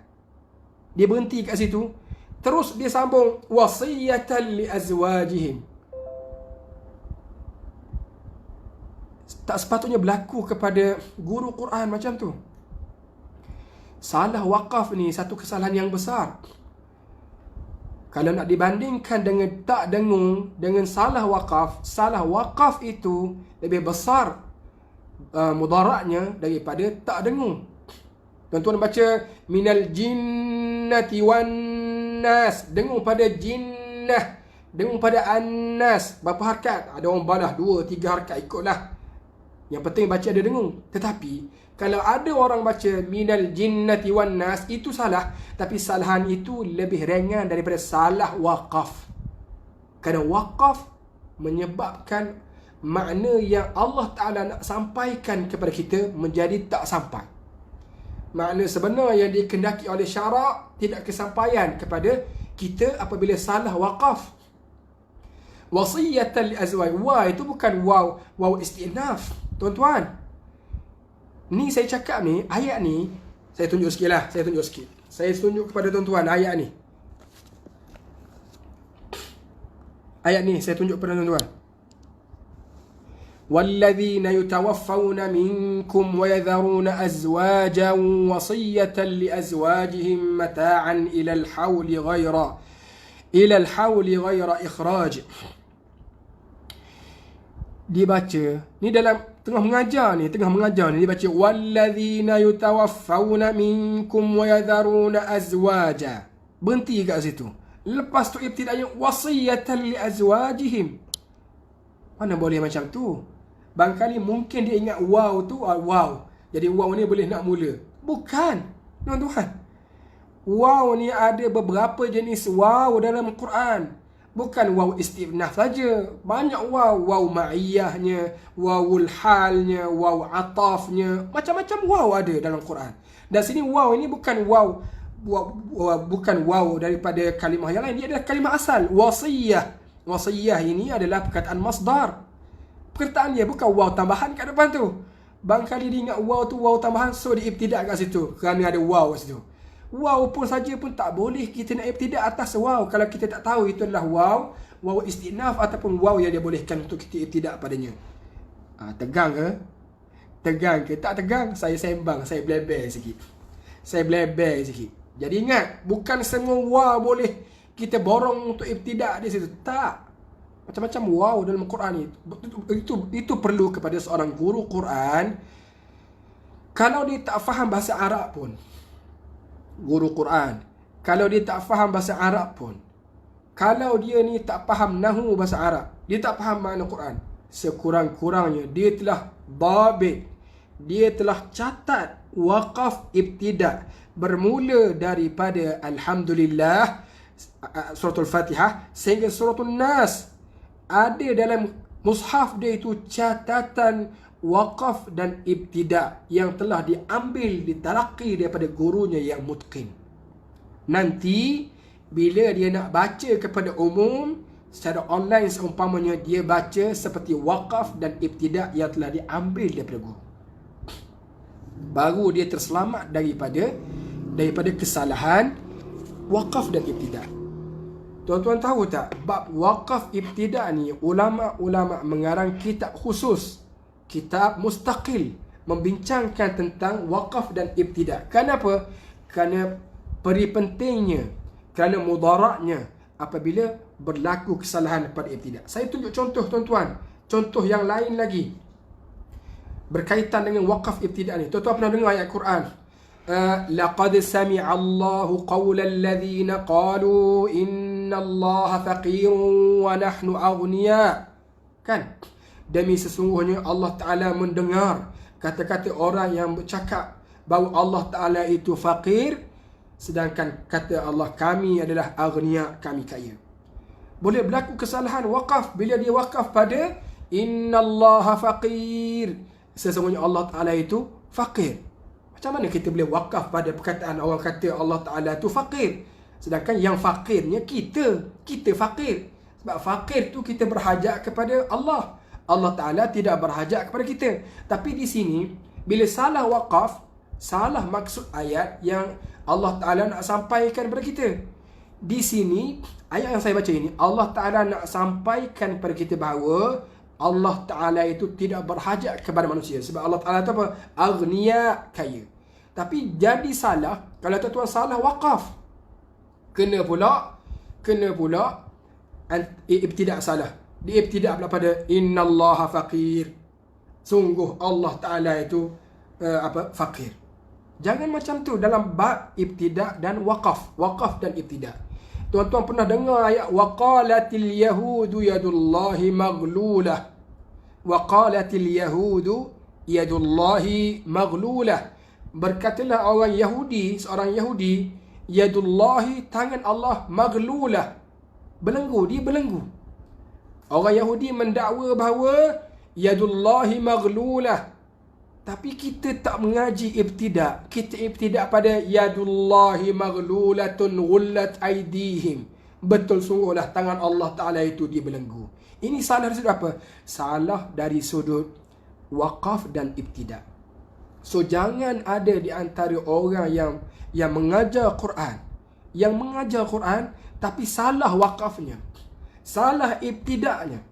Dia berhenti kat situ, terus dia sambung wasiyatan li azwajihim. Tak sepatutnya berlaku kepada guru Quran macam tu. Salah waqaf ni satu kesalahan yang besar. Kalau nak dibandingkan dengan tak dengung, dengan salah waqaf itu lebih besar mudaratnya daripada tak dengung. Tuan-tuan baca minal jinnati wan nas, dengung pada jinnah, dengung pada annas. Berapa harakat? Ada orang balas 2, 3 harakat, ikutlah. Yang penting baca ada dengung. Tetapi kalau ada orang baca minal jinnati wan nas, itu salah, tapi kesalahan itu lebih ringan daripada salah waqaf. Kerana waqaf menyebabkan makna yang Allah Ta'ala nak sampaikan kepada kita menjadi tak sampai. Makna sebenar yang dikehendaki oleh syarak tidak kesampaian kepada kita apabila salah waqaf. Wasiyatan li azwaj. Wah itu bukan waw istinaf. Tuan-tuan, ni saya cakap ni, ayat ni, saya tunjuk sikit lah. Saya tunjuk kepada tuan-tuan ayat ni. Ayat ni saya tunjuk kepada tuan-tuan. وَالَّذِينَ يُتَوَفَّوْنَ مِنْكُمْ وَيَذَرُونَ أَزْوَاجًا وَصِيَّةً لِأَزْوَاجِهِمْ مَتَاعًا إِلَى الْحَوْلِ غَيْرَ إِخْرَاجٍ. Dibaca ni dalam tengah mengajar ni dia baca وَالَّذِينَ يُتَوَفَّوْنَ مِنْكُمْ وَيَذَرُونَ أَزْوَاجًا. Berhenti kat situ. Lepas tu ibtida'nya وَصِيَّةً لِأَزْوَاجِهِمْ. Mana boleh macam tu? Barangkali mungkin dia ingat wow tu wow. Jadi wow ni boleh nak mula. Bukan, tuan-tuan. Wow ni ada beberapa jenis wow dalam Quran. Bukan waw istinaf saja. Banyak waw. Waw ma'iyahnya, wawul halnya, waw atafnya. Macam-macam waw ada dalam Quran. Dan sini waw ini bukan waw, bukan waw daripada kalimah yang lain. Dia adalah kalimah asal. Wasiyah. Wasiyah ini adalah perkataan masdar. Perkataan dia bukan waw tambahan kat depan tu. Barangkali dia ingat waw tu waw tambahan, so dia ibtidak kat situ kerana ada waw kat situ. Waw pun saja pun tak boleh kita nak ibtidak atas waw kalau kita tak tahu itu adalah waw, waw istinaf ataupun waw yang dia bolehkan untuk kita ibtidak padanya. Tegang ke? Tegang ke? Tak tegang. Saya sembang, saya bleber sikit. Jadi ingat, bukan semua waw boleh kita borong untuk ibtidak di situ. Tak. Macam-macam waw dalam Quran ni. Itu perlu kepada seorang guru Quran. Kalau dia tak faham bahasa Arab pun, guru Quran, kalau dia tak faham bahasa Arab pun, kalau dia ni tak faham nahu bahasa Arab, dia tak faham makna Quran, sekurang-kurangnya dia telah dabit, dia telah catat waqaf ibtidak bermula daripada Alhamdulillah, suratul Fatihah sehingga suratul Nas. Ada dalam mushaf dia itu catatan waqaf dan ibtidak yang telah diambil, ditalaqi daripada gurunya yang mutqin. Nanti bila dia nak baca kepada umum secara online, seumpamanya dia baca seperti waqaf dan ibtidak yang telah diambil daripada guru, baru dia terselamat daripada kesalahan waqaf dan ibtidak. Tuan-tuan tahu tak, bab waqaf ibtidak ni ulama-ulama mengarang kitab khusus, kitab mustaqil membincangkan tentang waqaf dan ibtidak. Kenapa? Kerana peri pentingnya, kerana mudaratnya apabila berlaku kesalahan pada ibtidak. Saya tunjuk contoh tuan-tuan, contoh yang lain lagi berkaitan dengan waqaf ibtidak ni. Tuan-tuan pernah dengar ayat Quran, laqad sami'a Allahu qawla alladhina qalu inna Allaha faqirun wa nahnu aghniya. Kan? Demi sesungguhnya Allah Ta'ala mendengar kata-kata orang yang bercakap bahawa Allah Ta'ala itu faqir, sedangkan kata Allah, kami adalah aghniya, kami kaya. Boleh berlaku kesalahan waqaf bila dia waqaf pada inna Allaha faqir, sesungguhnya Allah Ta'ala itu faqir. Macam mana kita boleh wakaf pada perkataan orang kata Allah Ta'ala itu faqir, sedangkan yang faqirnya kita faqir. Sebab faqir tu kita berhajat kepada Allah, Allah Ta'ala tidak berhajat kepada kita. Tapi di sini bila salah wakaf, salah maksud ayat yang Allah Ta'ala nak sampaikan kepada kita. Di sini ayat yang saya baca ini, Allah Ta'ala nak sampaikan kepada kita bahawa Allah Ta'ala itu tidak berhajat kepada manusia. Sebab Allah Ta'ala itu apa? Aghniya, kaya. Tapi jadi salah kalau tuan-tuan salah waqaf. Kena pula ibtidak salah. Dia ibtidak pula pada innallaha faqir, sungguh Allah Ta'ala itu faqir. Jangan macam tu dalam bab ibtidak dan waqaf dan ibtidak. Tuan-tuan pernah dengar ayat waqalatil yahudu yadullahi maghlulah. Waqalatil yahudu yadullahi maghlulah. Berkatalah orang Yahudi, seorang Yahudi, yadullahi, tangan Allah, maghlulah, belenggu, dia belenggu. Orang Yahudi mendakwa bahawa yadullahi maghlulah. Tapi kita tak mengaji ibtidak. Kita ibtidak pada yadullahi maghlulatun ghullat aydihim. Betul sungguhlah tangan Allah Ta'ala itu dibelenggu. Ini salah dari sudut apa? Salah dari sudut waqaf dan ibtidak. So jangan ada di antara orang yang mengajar Quran, tapi salah waqafnya, salah ibtidaknya.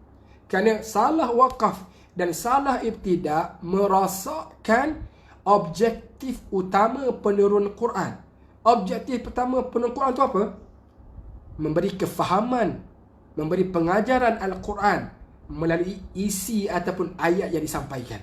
Kerana salah waqaf dan salah ibtidak merosakkan objektif utama penurun Quran. Objektif pertama penurun Quran itu apa? Memberi kefahaman, memberi pengajaran Al-Quran melalui isi ataupun ayat yang disampaikan.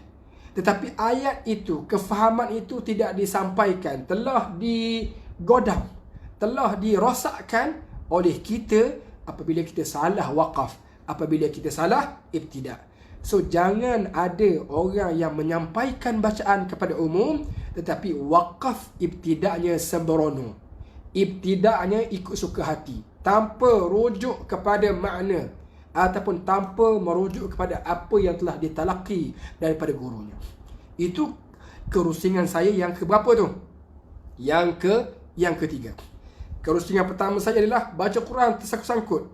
Tetapi ayat itu, kefahaman itu tidak disampaikan, telah digodam, telah dirosakkan oleh kita apabila kita salah waqaf, apabila kita salah ibtidak. So jangan ada orang yang menyampaikan bacaan kepada umum tetapi waqaf ibtidaknya sembrono, ibtidaknya ikut suka hati. tanpa rujuk kepada makna ataupun tanpa merujuk kepada apa yang telah ditalaki daripada gurunya. Itu kerusingan saya yang keberapa tu? Yang ketiga. Kerusingan pertama saya adalah baca Quran tersangkut.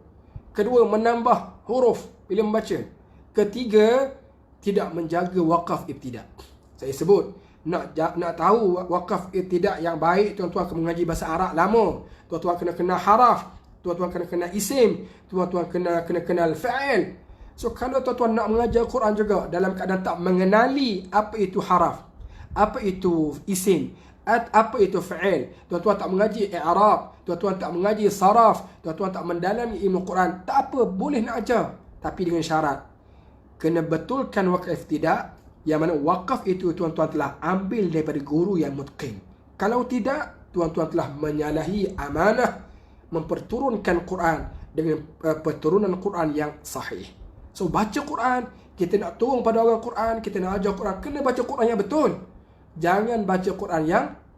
Kedua, menambah huruf bila membaca. Ketiga, tidak menjaga wakaf ibtidak. Saya sebut, nak tahu wakaf ibtidak yang baik, tuan-tuan kena mengaji bahasa Arab lama. Tuan-tuan kena kenal haraf, tuan-tuan kena kenal isim, tuan-tuan kena kenal fa'il. So kalau tuan-tuan nak mengajar Quran juga dalam keadaan tak mengenali apa itu haraf, apa itu isim, apa itu fa'il, tuan-tuan tak mengaji i'rab, tuan-tuan tak mengaji saraf, tuan-tuan tak mendalami ilmu Quran, tak apa, boleh nak ajar. Tapi dengan syarat, kena betulkan wakaf ibtidak, yang mana wakaf itu tuan-tuan telah ambil daripada guru yang mutqin. Kalau tidak, tuan-tuan telah menyalahi amanah memperturunkan Quran dengan perturunan Quran yang sahih. So baca Quran, kita nak turun pada orang Quran, kita nak ajar Quran, kena baca Quran yang betul. Jangan baca Quran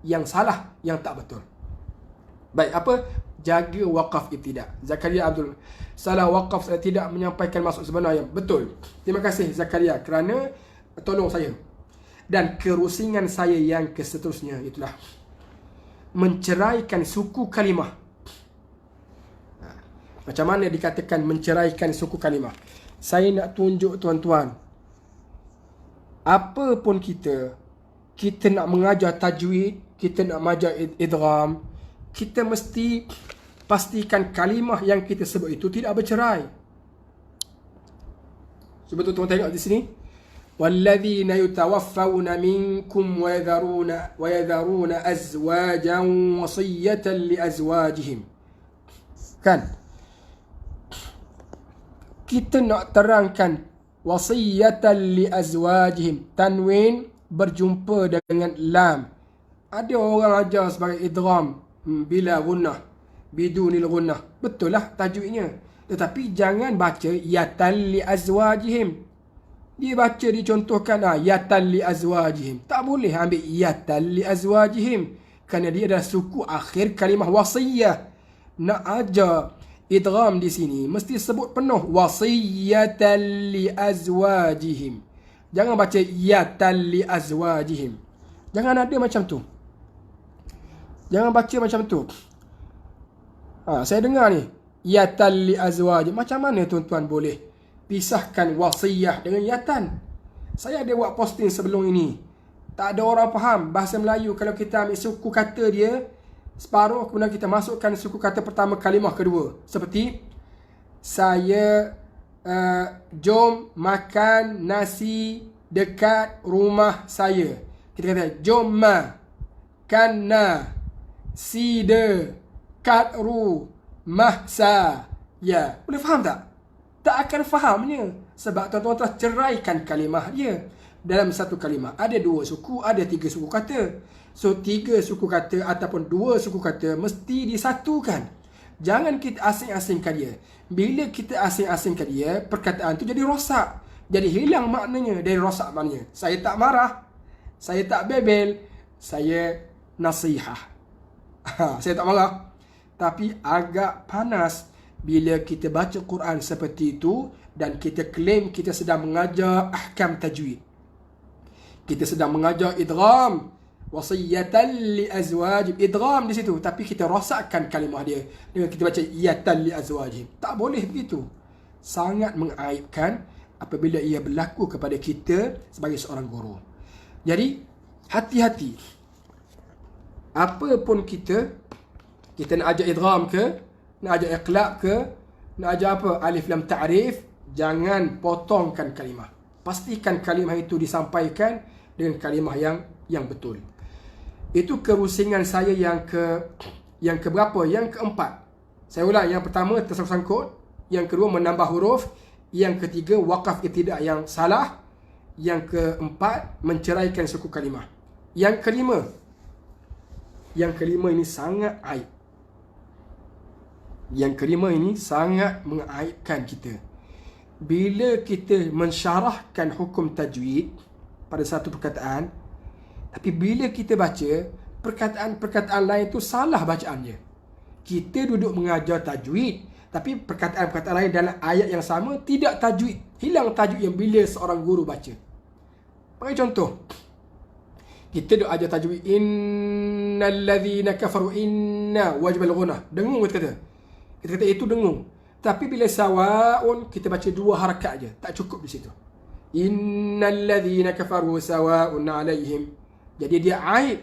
yang salah, yang tak betul. Baik, apa? Jaga wakaf ibtidak. Zakaria Abdul, salah wakaf saya tidak menyampaikan maksud sebenar yang betul. Terima kasih Zakaria kerana tolong saya. Dan kerusingan saya yang seterusnya itulah menceraikan suku kalimah. Macam mana dikatakan menceraikan suku kalimah? Saya nak tunjuk tuan-tuan, apa pun kita nak mengajar tajwid, kita nak mengajar idgham, kita mesti pastikan kalimah yang kita sebut itu tidak bercerai. Cuba tuan-tuan tengok di sini. وَالَّذِينَ يُتَوَفَّوْنَ مِنْكُمْ وَيَذَرُونَ أَزْوَاجًا وَصِيَّةً لِأَزْوَاجِهِمْ. Kan? Kita nak terangkan wasiyatan li azwajihim, tanwin berjumpa dengan lam. Ada orang ajar sebagai idgham bila gunnah, bidunil gunnah. Betul lah tajwidnya. Tetapi jangan baca yatan li azwajihim. Dia baca, dicontohkan yatan li azwajihim. Tak boleh ambil yatan li azwajihim, kerana dia adalah suku akhir kalimah wasiyah. Nak ajar idgham di sini mesti sebut penuh wasiyatan li azwajihim. Jangan baca yatan li azwajihim. Jangan ada macam tu. Jangan baca macam tu. Saya dengar ni yatan li azwajihim. Macam mana tuan-tuan boleh pisahkan wasiyah dengan yatan? Saya ada buat posting sebelum ini. Tak ada orang faham bahasa Melayu. Kalau kita ambil suku kata dia separuh, kemudian kita masukkan suku kata pertama kalimah kedua. Seperti saya jom makan nasi dekat rumah saya. Kita kata jom makan sida katru mahsa. Ya, boleh faham tak? Tak akan fahamnya, sebab tuan-tuan telah ceraikan kalimah dia. Dalam satu kalimah ada dua suku, ada tiga suku kata. So tiga suku kata ataupun dua suku kata mesti disatukan. Jangan kita asing-asingkan dia. Bila kita asing-asingkan dia, perkataan tu jadi rosak, jadi hilang maknanya. Dari rosak maknanya, saya tak marah, saya tak bebel, saya nasihah. Saya tak marah, tapi agak panas bila kita baca Quran seperti itu dan kita claim kita sedang mengajar ahkam tajwid, kita sedang mengajar idgham, wasiyatan li azwajihim, idgham di situ, tapi kita rosakkan kalimah dia dengan kita baca yatan li azwajihim. Tak boleh begitu. Sangat mengaibkan apabila ia berlaku kepada kita sebagai seorang guru. Jadi hati-hati. Apa pun kita nak ajar idgham ke, nak ajar iqlab ke, nak ajar apa, alif lam ta'rif, jangan potongkan kalimah. Pastikan kalimah itu disampaikan dengan kalimah yang betul. Itu kerusingan saya yang keberapa? Yang keempat. Saya ulang, yang pertama tersangkut, yang kedua menambah huruf, yang ketiga wakaf ibtidak yang salah, yang keempat menceraikan suku kalimah. Yang kelima ini sangat aib. Yang kelima ini sangat mengaibkan kita. Bila kita mensyarahkan hukum tajwid pada satu perkataan, tapi bila kita baca perkataan-perkataan lain itu salah bacaannya, kita duduk mengajar tajwid, tapi perkataan-perkataan lain dalam ayat yang sama tidak tajwid. Hilang tajwid yang bila seorang guru baca. Bagi contoh, kita duduk ajar tajwid, innal ladzina kafaru, inna wajib al-ghunah. Dengung kita kata. Kita kata itu dengung. Tapi bila sawaun, kita baca 2 harakat aja, tak cukup di situ. Innal ladzina kafaru sawaun alaihim. Jadi dia aib,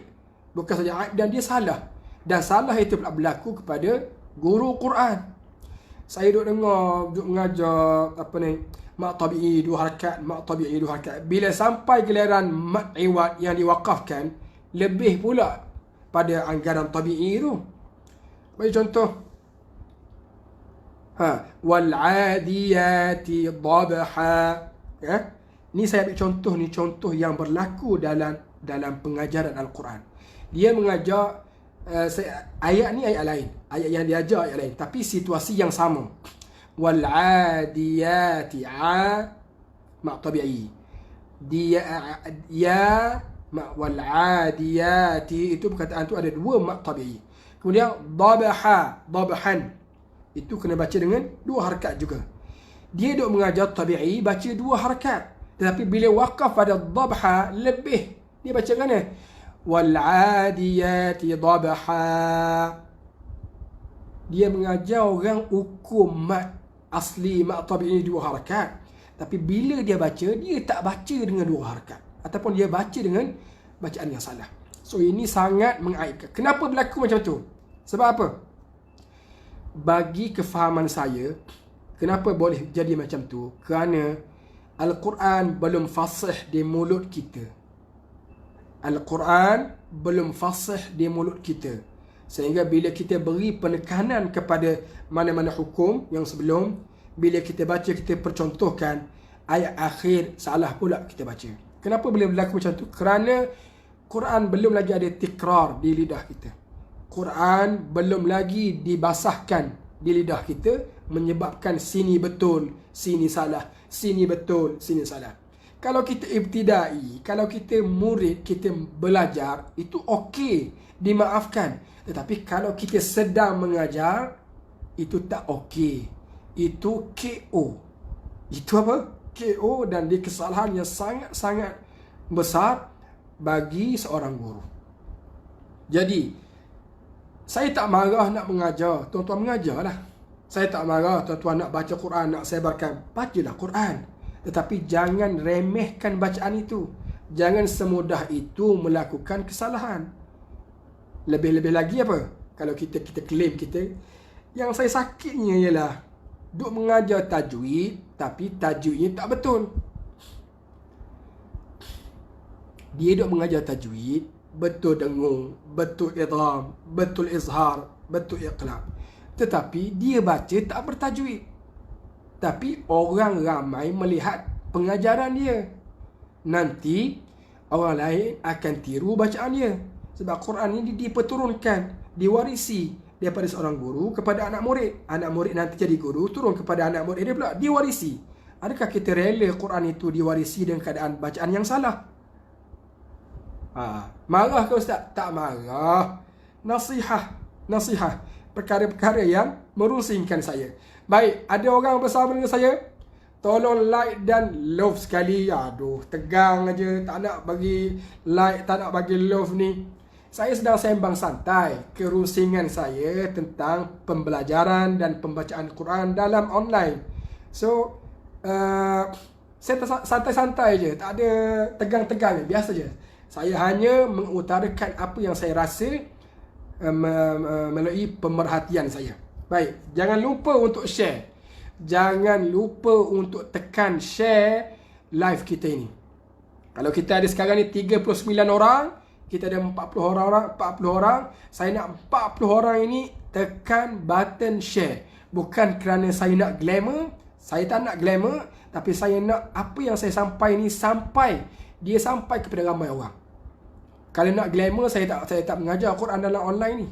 bukan saja aib, dan dia salah. Dan salah itu pula berlaku kepada guru Quran. Saya duduk dengar, duduk mengajar mak tabi'i 2 harakat, mak tabi'i 2 harakat. Bila sampai giliran mat iwad yang diwakafkan, lebih pula pada anggaran tabi'i itu. Bagi contoh, wal 'adiyati dhabha. Ni saya ambil contoh, ni contoh yang berlaku dalam pengajaran Al-Quran. Dia mengajar ayat ni ayat lain, ayat yang diajar ayat lain, tapi situasi yang sama. Wal 'adiyati mak tabi'i. Dia wal 'adiyati, itu perkataan tu ada 2 mak tabi'i. Kemudian dhabhan, itu kena baca dengan 2 harakat juga. Dia duk mengajar tabi'i baca 2 harakat, tetapi bila wakaf pada dhabha lebih, dia baca mana? Wal 'adiyati dhabha. Dia mengajar orang hukum mat asli, mak tabi'i 2 harakat, tapi bila dia baca, dia tak baca dengan 2 harakat, ataupun dia baca dengan bacaan yang salah. So ini sangat mengaibkan. Kenapa berlaku macam tu? Sebab apa? Bagi kefahaman saya, kenapa boleh jadi macam tu? Kerana Al-Quran belum fasih di mulut kita. Al-Quran belum fasih di mulut kita. Sehingga bila kita beri penekanan kepada mana-mana hukum yang sebelum, bila kita baca, kita percontohkan, ayat akhir salah pula kita baca. Kenapa boleh berlaku macam tu? Kerana Quran belum lagi ada tikrar di lidah kita. Quran belum lagi dibasahkan di lidah kita, menyebabkan sini betul, sini salah, sini betul, sini salah. Kalau kita ibtidai, kalau kita murid, kita belajar, itu okey, dimaafkan. Tetapi kalau kita sedang mengajar, itu tak okey. Itu KO. Itu apa? KO, dan dia kesalahan yang sangat-sangat besar bagi seorang guru. Jadi, saya tak marah nak mengajar, tuan-tuan mengajarlah. Saya tak marah tuan-tuan nak baca Quran, nak sebarkan, bacalah Quran. Tetapi jangan remehkan bacaan itu. Jangan semudah itu melakukan kesalahan. Lebih-lebih lagi apa? Kalau kita claim kita, yang saya sakitnya ialah duk mengajar tajwid, tapi tajwidnya tak betul. Dia duk mengajar tajwid, betul dengung, betul idgham, betul izhar, betul iqlab. Tetapi dia baca tak bertajwid. Tapi orang ramai melihat pengajaran dia. Nanti orang lain akan tiru bacaan dia. Sebab Quran ini diperturunkan, diwarisi daripada seorang guru kepada anak murid. Anak murid nanti jadi guru, turun kepada anak murid dia pula, diwarisi. Adakah kita rela Quran itu diwarisi dengan keadaan bacaan yang salah? Marah ke Ustaz? Tak marah. Nasihah. Perkara-perkara yang merusingkan saya. Baik, ada orang bersama dengan saya, tolong like dan love sekali. Aduh, tegang aja, tak nak bagi like, tak nak bagi love ni. Saya sedang sembang santai kerusingan saya tentang pembelajaran dan pembacaan Quran dalam online. So, saya santai-santai je, tak ada tegang-tegang, biasa je. Saya hanya mengutarakan apa yang saya rasa melalui pemerhatian saya. Baik, jangan lupa untuk share. Jangan lupa untuk tekan share live kita ini. Kalau kita ada sekarang ni 39 orang, kita ada 40 orang. Saya nak 40 orang ini tekan button share. Bukan kerana saya nak glamour, saya tak nak glamour, tapi saya nak apa yang saya sampai ni sampai kepada ramai orang. Kalau nak glamour, saya tak mengajar Quran dalam online ni.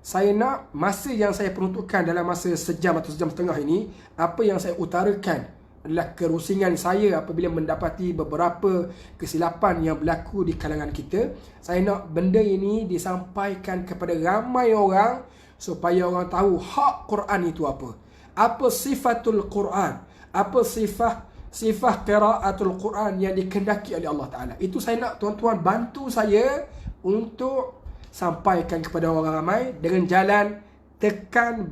Saya nak masa yang saya peruntukkan dalam masa sejam atau sejam setengah ini, apa yang saya utarakan adalah kerusingan saya apabila mendapati beberapa kesilapan yang berlaku di kalangan kita. Saya nak benda ini disampaikan kepada ramai orang supaya orang tahu hak Quran itu apa. Apa sifatul Quran? Apa sifat qiraatul Quran yang dikehendaki oleh Allah Ta'ala. Itu saya nak tuan-tuan bantu saya untuk sampaikan kepada orang ramai dengan jalan tekan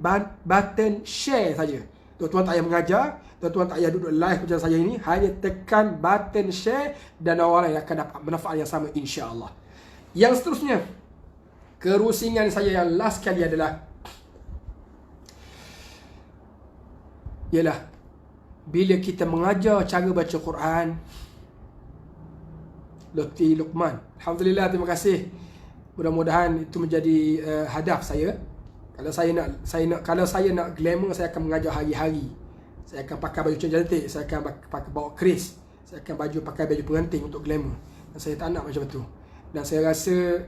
button share saja. Tuan-tuan tak payah mengajar, tuan-tuan tak payah duduk live macam saya ini, hanya tekan button share dan orang lain akan dapat manfaat yang sama, insya-Allah. Yang seterusnya, kerusingan saya yang last kali adalah ialah bila kita mengajar cara baca Quran. Lutfi Luqman, alhamdulillah, terima kasih. Mudah-mudahan itu menjadi hadaf saya. Kalau saya nak glamour, saya akan mengajar hari-hari. Saya akan pakai baju cantik, saya akan pakai bawa keris, saya akan pakai baju pengantin untuk glamour. Dan saya tak nak macam tu. Dan saya rasa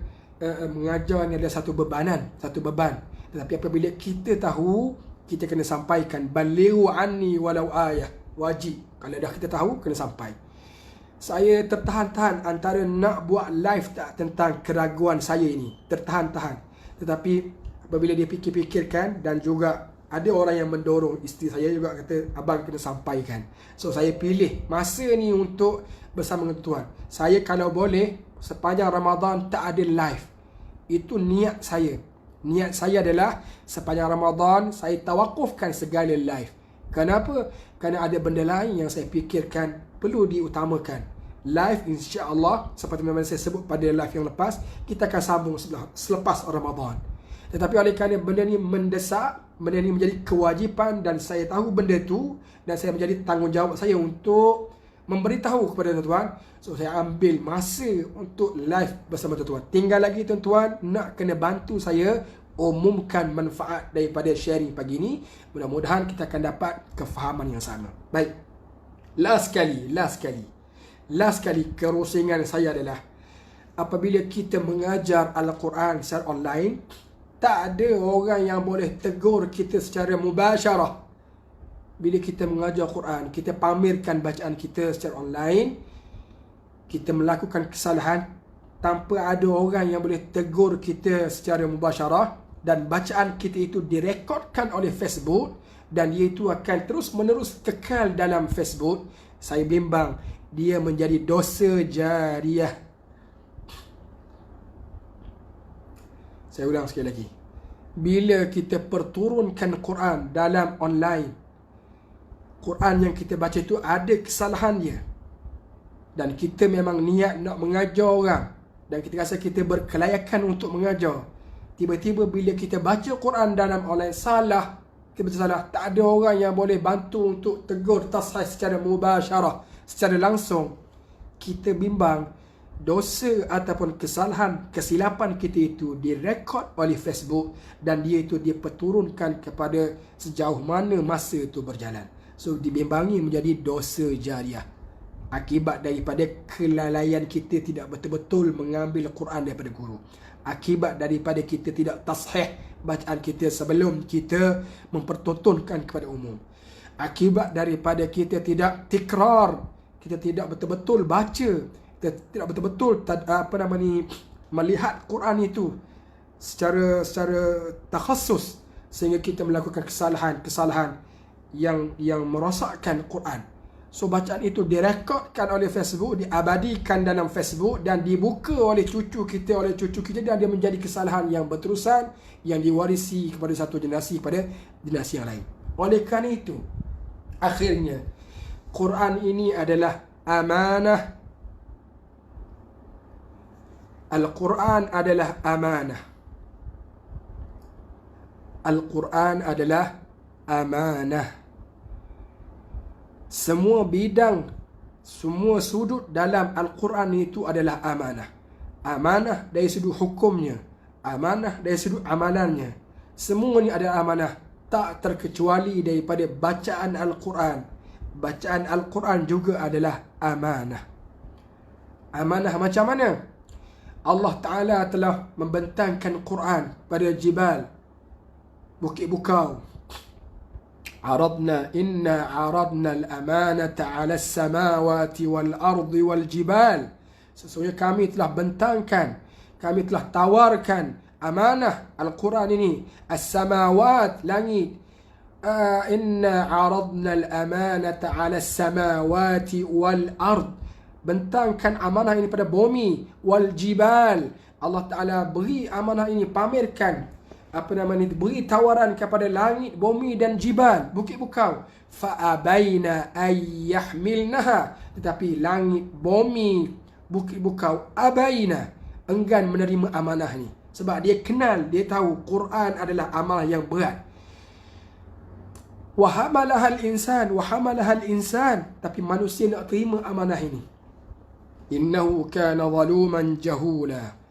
mengajar ni adalah satu beban. Tetapi apabila kita tahu, kita kena sampaikan. Balighu anni walau ayah, wajib. Kalau dah kita tahu, kena sampai. Saya tertahan-tahan antara nak buat live tak tentang keraguan saya ini. Tertahan-tahan. Tetapi apabila dia fikir-fikirkan, dan juga ada orang yang mendorong, isteri saya juga kata, abang kena sampaikan. So saya pilih masa ni untuk bersama dengan tuan. Saya kalau boleh, sepanjang Ramadan tak ada live. Itu niat saya. Niat saya adalah sepanjang Ramadan saya tawakufkan segala live. Kenapa? Kerana ada benda lain yang saya fikirkan perlu diutamakan. Live insya-Allah, seperti yang saya sebut pada live yang lepas, kita akan sambung selepas Ramadan. Tetapi oleh kerana benda ni mendesak, benda ni menjadi kewajipan, dan saya tahu benda tu, dan saya menjadi tanggungjawab saya untuk memberitahu kepada tuan-tuan. So saya ambil masa untuk live bersama tuan-tuan. Tinggal lagi tuan-tuan nak kena bantu saya umumkan manfaat daripada sharing pagi ni. Mudah-mudahan kita akan dapat kefahaman yang sama. Baik. Last kali kerusingan saya adalah apabila kita mengajar Al-Quran secara online, tak ada orang yang boleh tegur kita secara mubasyarah. Bila kita mengajar Quran, kita pamerkan bacaan kita secara online, kita melakukan kesalahan tanpa ada orang yang boleh tegur kita secara mubasyarah, dan bacaan kita itu direkodkan oleh Facebook, dan dia itu akan terus menerus kekal dalam Facebook. Saya bimbang dia menjadi dosa jariah. Saya ulang sekali lagi. Bila kita perturunkan Quran dalam online, Quran yang kita baca itu ada kesalahan dia, dan kita memang niat nak mengajar orang, dan kita rasa kita berkelayakan untuk mengajar. Tiba-tiba bila kita baca Quran dalam online salah, kita baca salah, tak ada orang yang boleh bantu untuk tegur tasahih secara mubasyarah, secara langsung. Kita bimbang dosa ataupun kesalahan, kesilapan kita itu direkod oleh Facebook, dan dia itu diperturunkan kepada sejauh mana masa itu berjalan. So dibimbangi menjadi dosa jariah akibat daripada kelalaian kita tidak betul-betul mengambil Quran daripada guru, akibat daripada kita tidak tashih bacaan kita sebelum kita mempertontonkan kepada umum, akibat daripada kita tidak tikrar, kita tidak betul-betul baca, kita tidak betul-betul melihat Quran itu secara takhasus, sehingga kita melakukan kesalahan yang merosakkan Quran. So bacaan itu direkodkan oleh Facebook, diabadikan dalam Facebook, dan dibuka oleh cucu kita, dan dia menjadi kesalahan yang berterusan, yang diwarisi kepada satu generasi pada generasi yang lain. Oleh kerana itu, akhirnya Quran ini adalah amanah. Al-Quran adalah amanah. Al-Quran adalah amanah. Semua bidang, semua sudut dalam Al-Quran itu adalah amanah. Amanah dari sudut hukumnya, amanah dari sudut amalannya. Semua ni adalah amanah, tak terkecuali daripada bacaan Al-Quran. Bacaan Al-Quran juga adalah amanah. Amanah macam mana? Allah Ta'ala telah membentangkan Quran pada jibal, bukit bukau. Inna aradna al-amanata 'ala as-samawati wal-ardi wal-jibal. Sesungguhnya kami telah bentangkan, kami telah tawarkan amanah Al-Quran ini. As-samawat, langit. Inna aradna al-amanata ala as-samawati wal-ard. Bentangkan amanah ini pada bumi. Wal-jibal. Allah Ta'ala beri amanah ini, pamerkan, beri tawaran kepada langit, bumi dan jibal, bukit bukau. Fa'abaina ayyahmilnaha. Tetapi langit, bumi, bukit bukau, abaina, enggan menerima amanah ni. Sebab dia kenal, dia tahu Quran adalah amanah yang berat. Wahamalahal insan. Tapi manusia nak terima amanah ini. Innahu kana zaluman jahula.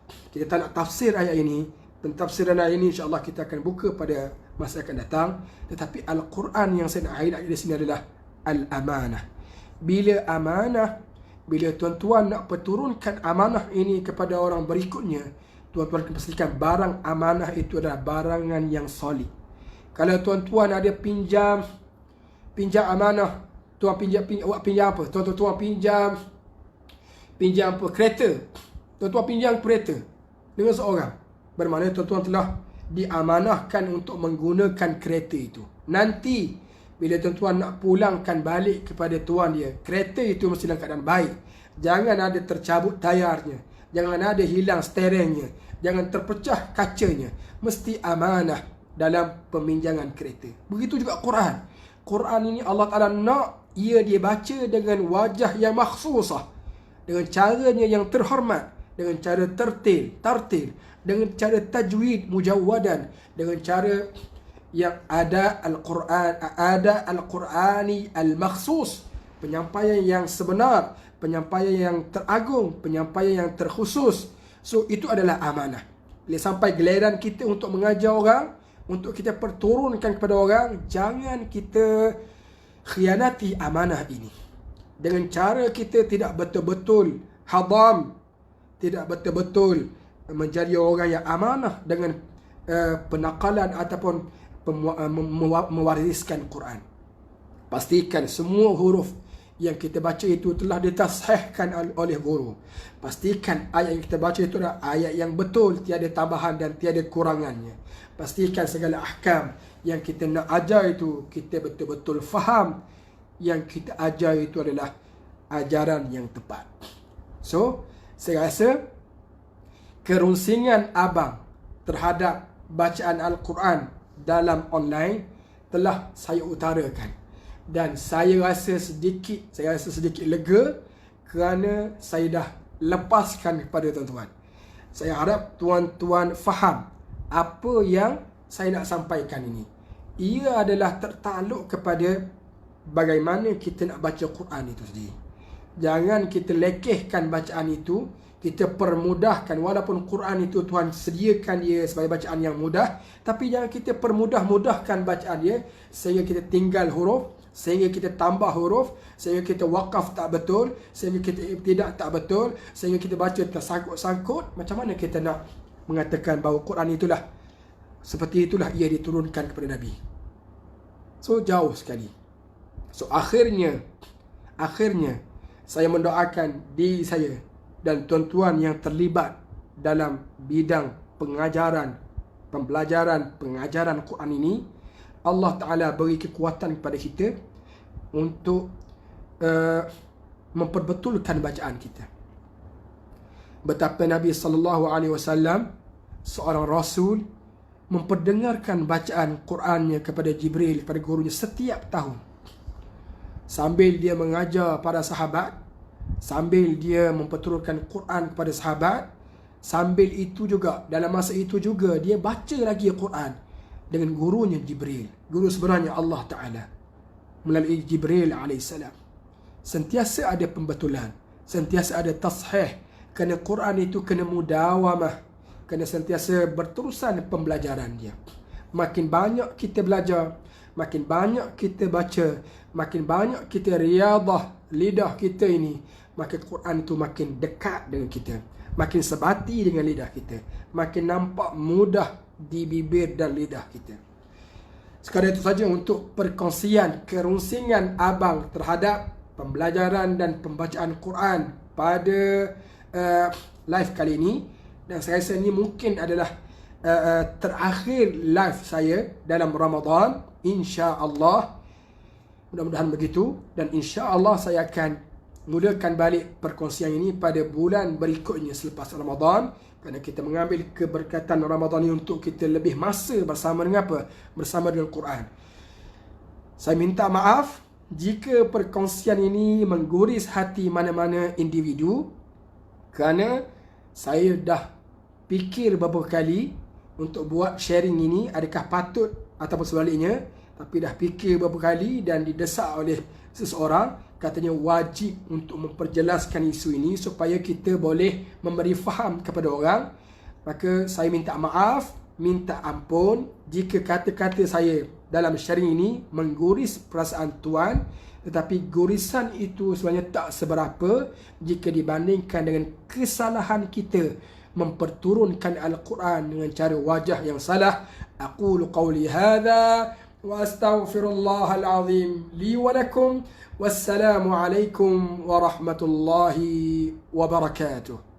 Kita tak nak tafsir ayat ini. Pentafsiran ayat ini insya-Allah kita akan buka pada masa akan datang. Tetapi Al-Quran yang saya nak highlight di sini adalah al-amanah. Bila tuan-tuan nak perturunkan amanah ini kepada orang berikutnya, tuan-tuan akan pastikan barang amanah itu adalah barangan yang solid. Kalau tuan-tuan ada pinjam amanah, awak pinjam apa? Tuan-tuan pinjam apa? Kereta. Tuan-tuan pinjam kereta dengan seorang, bermakna tuan-tuan telah diamanahkan untuk menggunakan kereta itu. Nanti bila tuan-tuan nak pulangkan balik kepada tuan dia, kereta itu mesti dalam keadaan baik. Jangan ada tercabut tayarnya, jangan ada hilang steeringnya, jangan terpecah kacanya. Mesti amanah dalam peminjangan kereta. Begitu juga Quran. Quran ini Allah Ta'ala nak ia dia baca dengan wajah yang makhsusah, dengan caranya yang terhormat, dengan cara tartil, dengan cara tajwid mujawwadan, dengan cara yang ada Al-Qurani al-makhsus, penyampaian yang sebenar, penyampaian yang teragung, penyampaian yang terkhusus. So itu adalah amanah. Bila sampai giliran kita untuk mengajar orang, untuk kita perturunkan kepada orang, jangan kita khianati amanah ini dengan cara kita tidak betul-betul hadam, tidak betul-betul menjadi orang yang amanah dengan penakalan ataupun mewariskan Quran. Pastikan semua huruf yang kita baca itu telah ditashihkan oleh guru. Pastikan ayat yang kita baca itu adalah ayat yang betul, tiada tambahan dan tiada kurangannya. Pastikan segala ahkam yang kita nak ajar itu kita betul-betul faham. Yang kita ajar itu adalah ajaran yang tepat. So, saya rasa kerunsingan abang terhadap bacaan Al-Quran dalam online telah saya utarakan. Dan saya rasa sedikit lega kerana saya dah lepaskan kepada tuan-tuan. Saya harap tuan-tuan faham apa yang saya nak sampaikan ini. Ia adalah tertakluk kepada bagaimana kita nak baca Quran itu sendiri. Jangan kita lekehkan bacaan itu, kita permudahkan. Walaupun Quran itu Tuhan sediakan dia sebagai bacaan yang mudah, tapi jangan kita permudah-mudahkan bacaan dia sehingga kita tinggal huruf, sehingga kita tambah huruf, sehingga kita wakaf tak betul, sehingga kita ibtidak tak betul, sehingga kita baca tersangkut-sangkut. Macam mana kita nak mengatakan bahawa Quran itulah, seperti itulah ia diturunkan kepada Nabi? So jauh sekali. So akhirnya saya mendoakan diri saya dan tuan-tuan yang terlibat dalam bidang pengajaran Quran ini, Allah Ta'ala beri kekuatan kepada kita untuk memperbetulkan bacaan kita. Betapa Nabi SAW, seorang Rasul, memperdengarkan bacaan Qurannya kepada Jibril, kepada gurunya setiap tahun. Sambil dia mengajar para sahabat, sambil dia memperturunkan Quran kepada sahabat, sambil itu juga, dalam masa itu juga dia baca lagi Quran dengan gurunya Jibril, guru sebenarnya Allah Ta'ala melalui Jibril AS. Sentiasa ada pembetulan, sentiasa ada tashih, kerana Quran itu kena mudawamah, kena sentiasa berterusan pembelajaran dia. Makin banyak kita belajar, makin banyak kita baca, makin banyak kita riadah lidah kita ini, maka Quran itu makin dekat dengan kita, makin sebati dengan lidah kita, makin nampak mudah di bibir dan lidah kita. Sekadar itu saja untuk perkongsian kerunsingan abang terhadap pembelajaran dan pembacaan Quran pada live kali ini. Dan saya rasa ini mungkin adalah terakhir live saya dalam Ramadan, insya-Allah. Mudah-mudahan begitu, dan insya-Allah saya akan mulakan balik perkongsian ini pada bulan berikutnya selepas Ramadan, kerana kita mengambil keberkatan Ramadan ini untuk kita lebih masa bersama dengan apa? Bersama dengan Quran. Saya minta maaf jika perkongsian ini mengguris hati mana-mana individu, kerana saya dah fikir beberapa kali untuk buat sharing ini, adakah patut ataupun sebaliknya, tapi dah fikir beberapa kali dan didesak oleh seseorang, katanya wajib untuk memperjelaskan isu ini supaya kita boleh memberi faham kepada orang. Maka saya minta maaf, minta ampun jika kata-kata saya dalam sharing ini mengguris perasaan tuan, tetapi gurisan itu sebenarnya tak seberapa jika dibandingkan dengan kesalahan kita memperturunkan Al-Quran dengan cara wajah yang salah. Aqulu qawli hadha wa astaghfirullahal azim li wa lakum. Wassalamu alaikum warahmatullahi wabarakatuh.